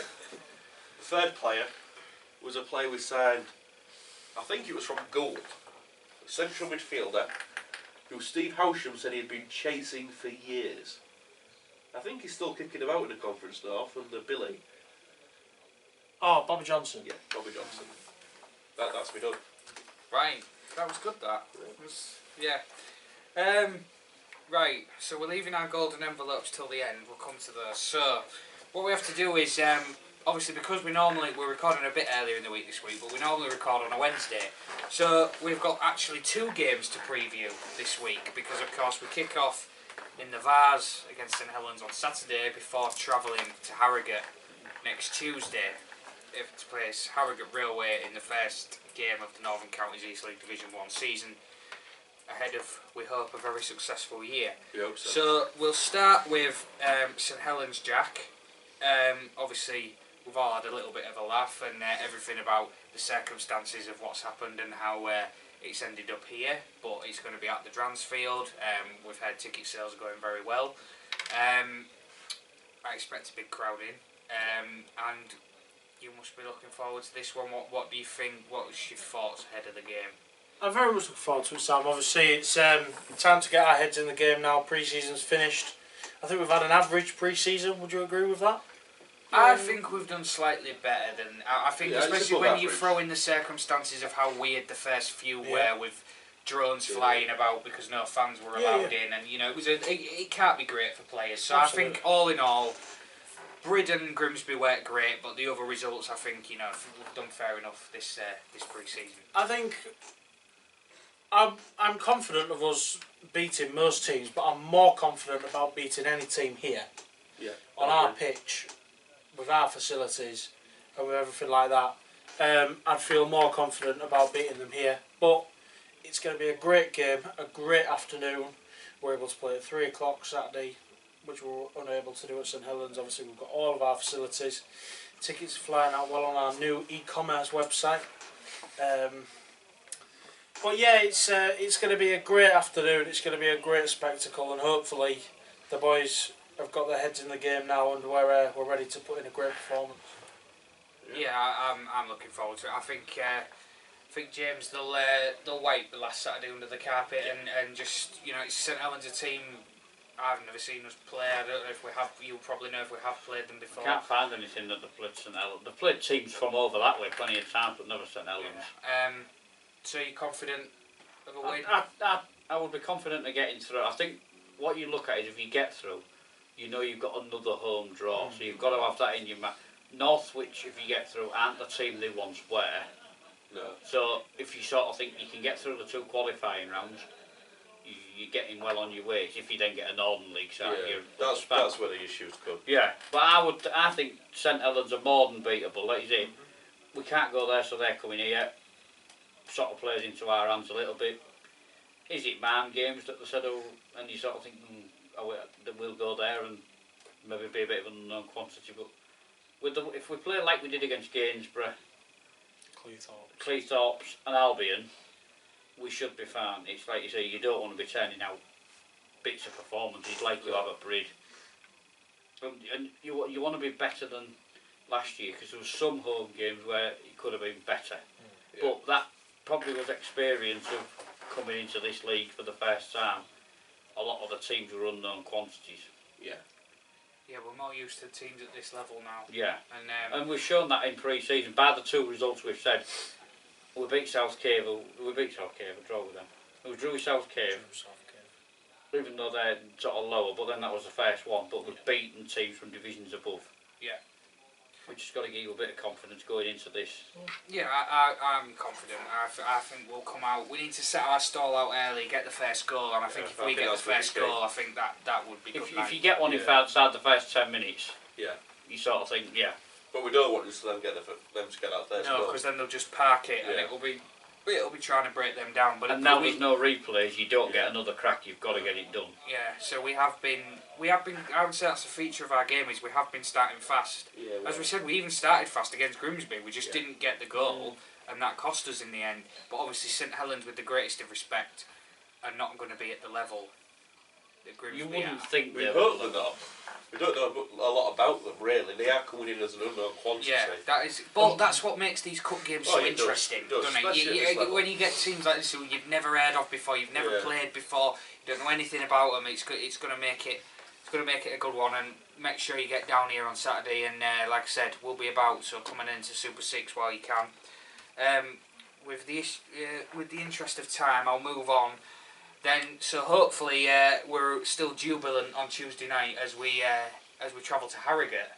The third player was a player we signed, I think it was from Gould, a central midfielder who Steve Howsham said he had been chasing for years. I think he's still kicking about in the Conference North under Billy. Oh, Bobby Johnson. Yeah, Bobby Johnson. That's me done. Right, that was good. That was, yeah. Right, so we're leaving our golden envelopes till the end. We'll come to those. So, what we have to do is, obviously, because we're recording a bit earlier in the week this week, but we normally record on a Wednesday. So we've got actually 2 games to preview this week because, of course, we kick off in the Vars against St Helens on Saturday before travelling to Harrogate next Tuesday to place Harrogate Railway in the first game of the Northern Counties East League Division 1 season, ahead of, we hope, a very successful year. We hope so. So we'll start with St Helens Jack. Obviously, we've all had a little bit of a laugh and everything about the circumstances of what's happened and how it's ended up here, but it's going to be at the Dransfield. We've had ticket sales going very well. I expect a big crowd in, and you must be looking forward to this one. What do you think? What's your thoughts ahead of the game? I'm very much looking forward to it, Sam. Obviously, it's time to get our heads in the game now. Pre-season's finished. I think we've had an average pre-season. Would you agree with that? I think we've done slightly better than... I think, Yeah, it's especially above when you average. throw in the circumstances of how weird the first few were with drones Yeah. flying about because no fans were Yeah, allowed in, and it was it can't be great for players. So Absolutely. I think all in all, Brid and Grimsby weren't great, but the other results, I think we've done fair enough this pre-season. I think I'm confident of us beating most teams, but I'm more confident about beating any team here Yeah. on our pitch, with our facilities and with everything like that. I'd feel more confident about beating them here, but it's going to be a great game, a great afternoon. We're able to play at 3 o'clock Saturday, which we were unable to do at St Helens. Obviously, we've got all of our facilities. Tickets are flying out well on our new e-commerce website. But yeah, it's going to be a great afternoon. It's going to be a great spectacle, and hopefully the boys have got their heads in the game now, and we're ready to put in a great performance. Yeah, I'm looking forward to it. I think James they'll wipe the last Saturday under the carpet and just it's St Helens a team I've never seen us play. I don't know if we have. You probably know if we have played them before. I can't find anything that they've played St Helens. They've played teams from over that way plenty of times, but never St Helens. So you're confident of a win? I would be confident of getting through. I think what you look at is if you get through, you know you've got another home draw, so you've got to have that in your mind. Northwich, if you get through, aren't the team they once were. No. So if you sort of think you can get through the 2 qualifying rounds, you're getting well on your way. If you then get a Northern League side, that's where the issues come. Yeah, but I think St Helens are more than beatable. Like you say, we can't go there, so they're coming here. Sort of plays into our hands a little bit. Is it mind games that they said, and you sort of think, that we'll go there and maybe be a bit of an unknown quantity, but if we play like we did against Gainsborough, Cleethorpes and Albion, we should be fine. It's like you say, you don't want to be turning out bits of performances like you have at Brid. And you want to be better than last year, because there was some home games where it could have been better. But that probably was experience of coming into this league for the first time. A lot of the teams were unknown quantities. Yeah, we're more used to teams at this level now. Yeah, and we've shown that in pre-season. By the 2 results we've said, we beat South Cave, draw with them. We drew with South Cave, even though they're sort of lower, but then that was the first one. But we've beaten teams from divisions above. Yeah. We've just got to give you a bit of confidence going into this. Yeah, I'm confident. I think we'll come out. We need to set our stall out early, get the first goal, and I think if we get the first goal, I think that would be good. If you get one inside the first 10 minutes, you sort of think, But we don't want them to get that first goal. No, because then they'll just park it, and it'll be trying to break them down. But and now there's no replays, you don't get another crack. You've got to get it done. Yeah, so we have been. I would say that's a feature of our game, is we have been starting fast. Yeah, As we said, we even started fast against Grimsby. We just didn't get the goal, and that cost us in the end. But obviously, St Helens, with the greatest of respect, are not going to be at the level that Grimsby You wouldn't are. think We they hope would. they're not. We don't know a lot about them really. They are coming in as an unknown quantity. Yeah, that is. But that's what makes these cup games so interesting, doesn't it? especially at this level. When you get teams like this who you've never heard of before, you've never played before, you don't know anything about them. It's going to make it. It's going to make it a good one, and make sure you get down here on Saturday. And like I said, we'll be about, so come on into Super 6 while you can. With the interest of time, I'll move on. Then, so hopefully we're still jubilant on Tuesday night as we travel to Harrogate.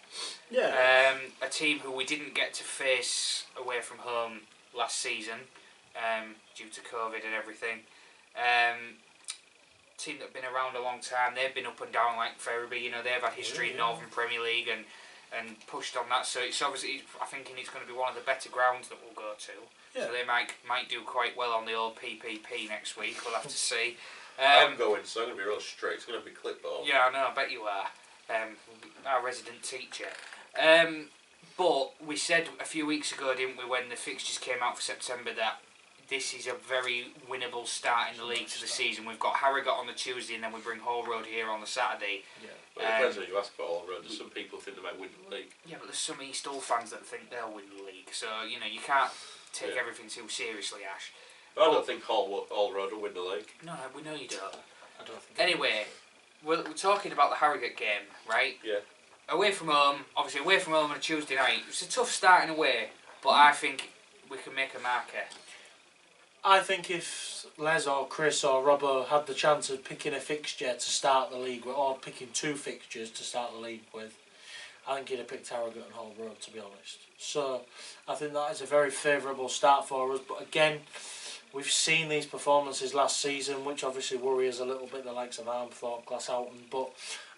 Yeah. A team who we didn't get to face away from home last season due to COVID and everything. Team that have been around a long time. They've been up and down like Ferriby. You know, they've had history in Northern Premier League and pushed on that. So it's obviously, I'm thinking it's going to be one of the better grounds that we'll go to. So they might do quite well on the old PPP next week. We'll have to see. I'm going, so I'm going to be real straight. It's going to be clipboard. Yeah, I know. I bet you are. Our resident teacher. But we said a few weeks ago, didn't we, when the fixtures came out for September, that this is a very winnable start in the league to the season. We've got Harrogate on the Tuesday, and then we bring Hall Road here on the Saturday. Yeah. Well, it depends when you ask about Hall Road. Some people think they might win the league. Yeah, but there's some East Hull fans that think they'll win the league. So, you know, you can't take everything too seriously, Ash. I don't think Hall Road will win the league. No, we know you don't. I don't think. Anyway, we're talking about the Harrogate game, right? Yeah. Away from home, obviously away from home on a Tuesday night. It's a tough starting away, but I think we can make a marker. I think if Les or Chris or Robbo had the chance of picking a fixture to start the league with, or picking 2 fixtures to start the league with, I think he'd have picked Harrogate and Hall Road, to be honest. So I think that is a very favourable start for us. But again, we've seen these performances last season, which obviously worry us a little bit, the likes of Armthorpe, Glasshoughton. But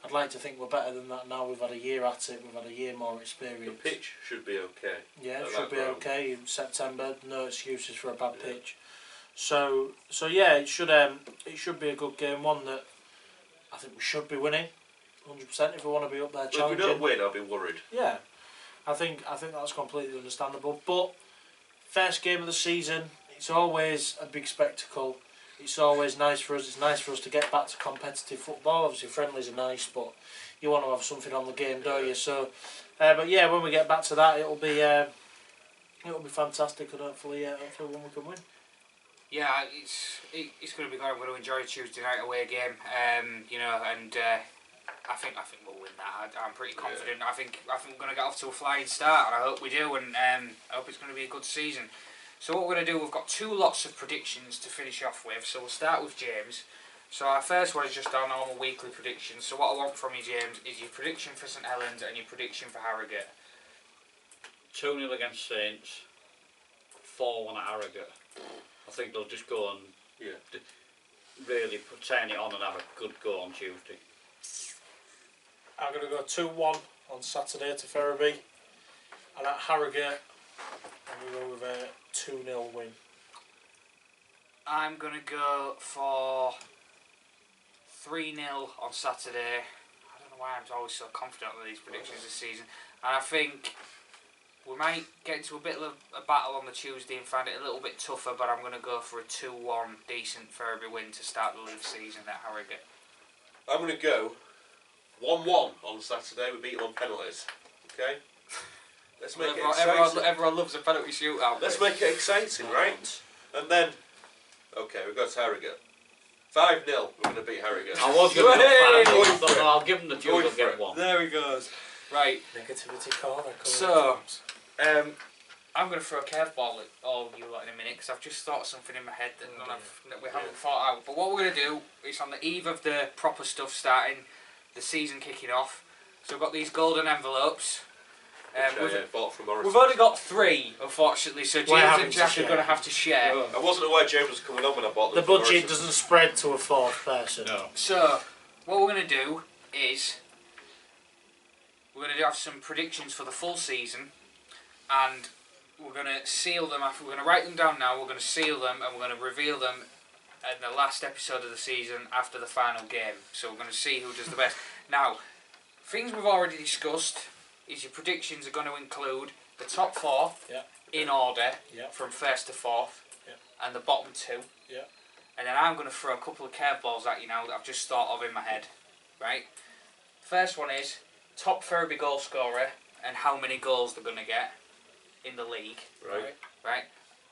I'd like to think we're better than that now. We've had a year at it, we've had a year more experience. The pitch should be okay. Yeah, it should be okay in September. No excuses for a bad pitch. So yeah, it should be a good game, one that I think we should be winning, 100%, if we want to be up there challenging. If we don't win, I'll be worried. Yeah, I think that's completely understandable. But first game of the season, it's always a big spectacle. It's always nice for us. It's nice for us to get back to competitive football. Obviously, friendlies are nice, but you want to have something on the game, don't you? So, but yeah, when we get back to that, it'll be fantastic, and hopefully one we can win. Yeah, it's going to be good. I'm going to enjoy a Tuesday night away game. You know, and I think we'll win that. I'm pretty confident. I think we're going to get off to a flying start, and I hope we do. And I hope it's going to be a good season. So what we're going to do, we've got 2 lots of predictions to finish off with. So we'll start with James. So our first one is just our normal weekly predictions. So what I want from you, James, is your prediction for St Helens and your prediction for Harrogate. 2-0 against Saints, 4-1 at Harrogate. I think they'll just go and really turn it on and have a good go on Tuesday. I'm going to go 2-1 on Saturday to Ferriby. And at Harrogate, I'm going to go with a 2-0 win. I'm going to go for 3-0 on Saturday. I don't know why I'm always so confident with these predictions this season. And I think we might get into a bit of a battle on the Tuesday and find it a little bit tougher, but I'm going to go for a 2-1 decent Ferriby win to start the league season at Harrogate. I'm going to go 1-1 on Saturday. We beat them on penalties. Okay? Let's make it exciting. Everyone loves a penalty shootout. Let's make it exciting, right? And then, okay, we go to Harrogate. 5-0, we're going to beat Harrogate. I was going to go 5-0, but I'll give them the two, they'll get 1. There he goes. Right. Negativity corner. So, I'm going to throw a curveball at all you lot in a minute because I've just thought of something in my head that we haven't thought out. But what we're going to do is on the eve of the proper stuff starting, the season kicking off. So we've got these golden envelopes. Bought from Morrison's. We've only got 3, unfortunately, so James and Jack are going to have to share. I wasn't aware James was coming on when I bought them. The budget doesn't spread to a 4th person. No. So, what we're going to do is we're going to have some predictions for the full season, and we're going to seal them after. We're going to write them down now. We're going to seal them, and we're going to reveal them in the last episode of the season after the final game. So we're going to see who does the best. Now, things we've already discussed is your predictions are going to include the top 4 in order from 1st to 4th, and the bottom 2. And then I'm going to throw a couple of curveballs at you now that I've just thought of in my head. Right. First one is top Ferriby goal scorer and how many goals they're going to get in the league. Right.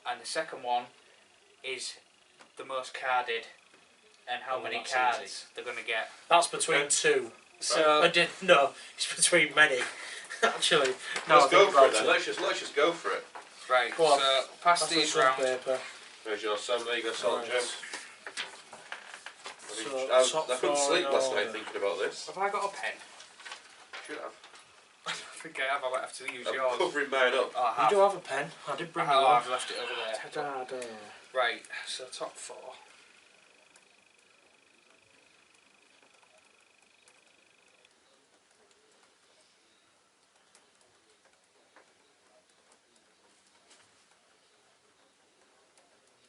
And the second one is the most carded and how many cards easy. They're going to get. That's between 2. So no, it's between many. Actually, no. Let's go for it then. Let's just go for it. Right. Go on. So pass these round. Paper. There's your Sam. There you go, Salt James. So, I couldn't sleep last night thinking about this. Have I got a pen? Should have. I think I have. I might have to use I'm yours. covering mine up. Oh, I You have. do have a pen. I did bring one. I've left it over there. Ta-da-da. Right. So top 4.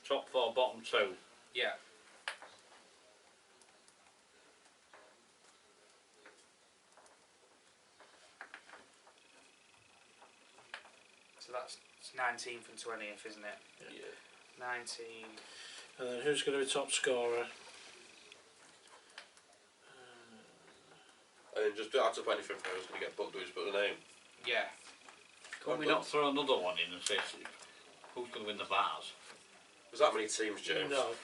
Top 4, bottom 2. Yeah. So that's 19th and 20th, isn't it? Yeah. 19. And then who's going to be top scorer? And then just do it after 25th. I was going to get booked. Do we just put the name? Yeah. Can we not throw another one in and say who's going to win the bars? There's that many teams, James. No.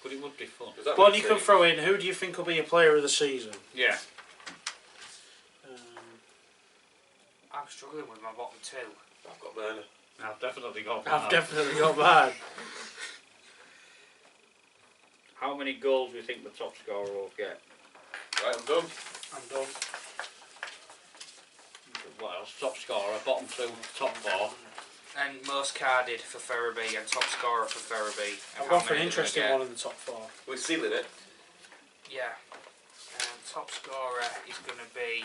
But it would be fun. Well, you can throw in, who do you think will be a player of the season? Yeah. I'm struggling with my bottom 2. I've got mine. I've definitely got mine. How many goals do you think the top scorer will get? Right, I'm done. What else? Top scorer, bottom 2, top 4. And most carded for Ferriby and top scorer for Ferriby. I've got an interesting one in the top 4. We're sealing it. Yeah. Top scorer is going to be.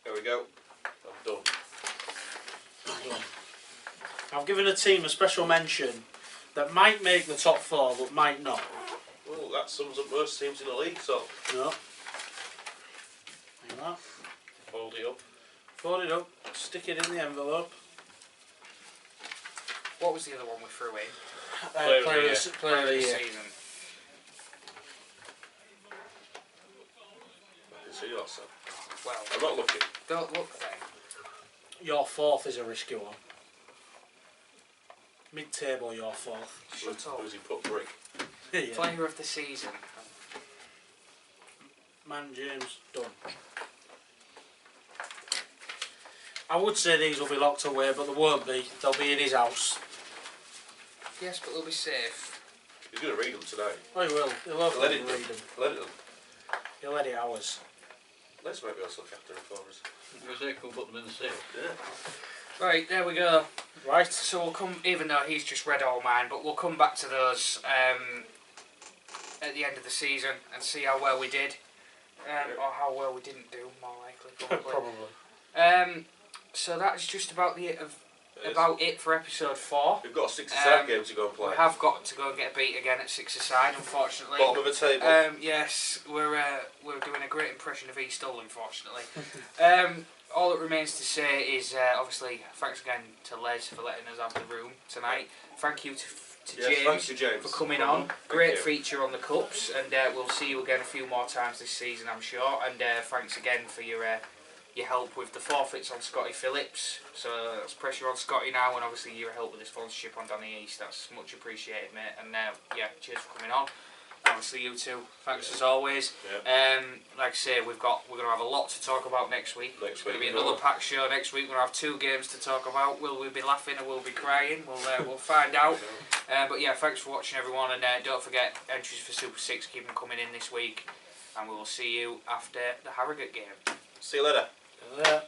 There we go. I'm done. I've given a team a special mention that might make the top 4 but might not. Well, that sums up most teams in the league, so. No. Like that. Fold it up. Fold it up, stick it in the envelope. What was the other one we threw in? Player of the year. Season. I can see yourself. Well, I'm not looking. don't look then. Your fourth is a risky one. Mid-table, your fourth. Shut up. Who's he put Brick? Yeah. Player of the season. Man, James, done. I would say these will be locked away, but they won't be. They'll be in his house. Yes, but they'll be safe. He's going to read them tonight. Oh, he will. He'll hopefully Let it read them. Let it. He'll let it ours. Les might be able to look after him for us. You say could put them in the safe. Yeah. Right, there we go. Right. So we'll come, even though he's just read all mine, but we'll come back to those at the end of the season and see how well we did. Or how well we didn't do, more likely, probably. Probably. So that's just about it for episode 4. We've got a 6-a-side game to go and play. We have got to go and get beat again at 6-a-side, unfortunately. Bottom of the table. Yes, we're doing a great impression of East Hull, unfortunately. All that remains to say is obviously thanks again to Les for letting us have the room tonight. Thank you to Yes, thanks to James for coming on. Great feature on the cups, and we'll see you again a few more times this season, I'm sure. And thanks again for your help with the forfeits on Scotty Phillips. So that's pressure on Scotty now, and obviously your help with the sponsorship on Danny East. That's much appreciated, mate. And yeah, cheers for coming on. Obviously you two, thanks as always. Yep. Like I say, we're going to have a lot to talk about next week. It's going to be another packed show next week. We're going to have 2 games to talk about. Will we be laughing or will we be crying? We'll find out. But yeah, thanks for watching, everyone, and don't forget entries for Super 6. Keep them coming in this week, and we will see you after the Harrogate game. See you later. Yeah.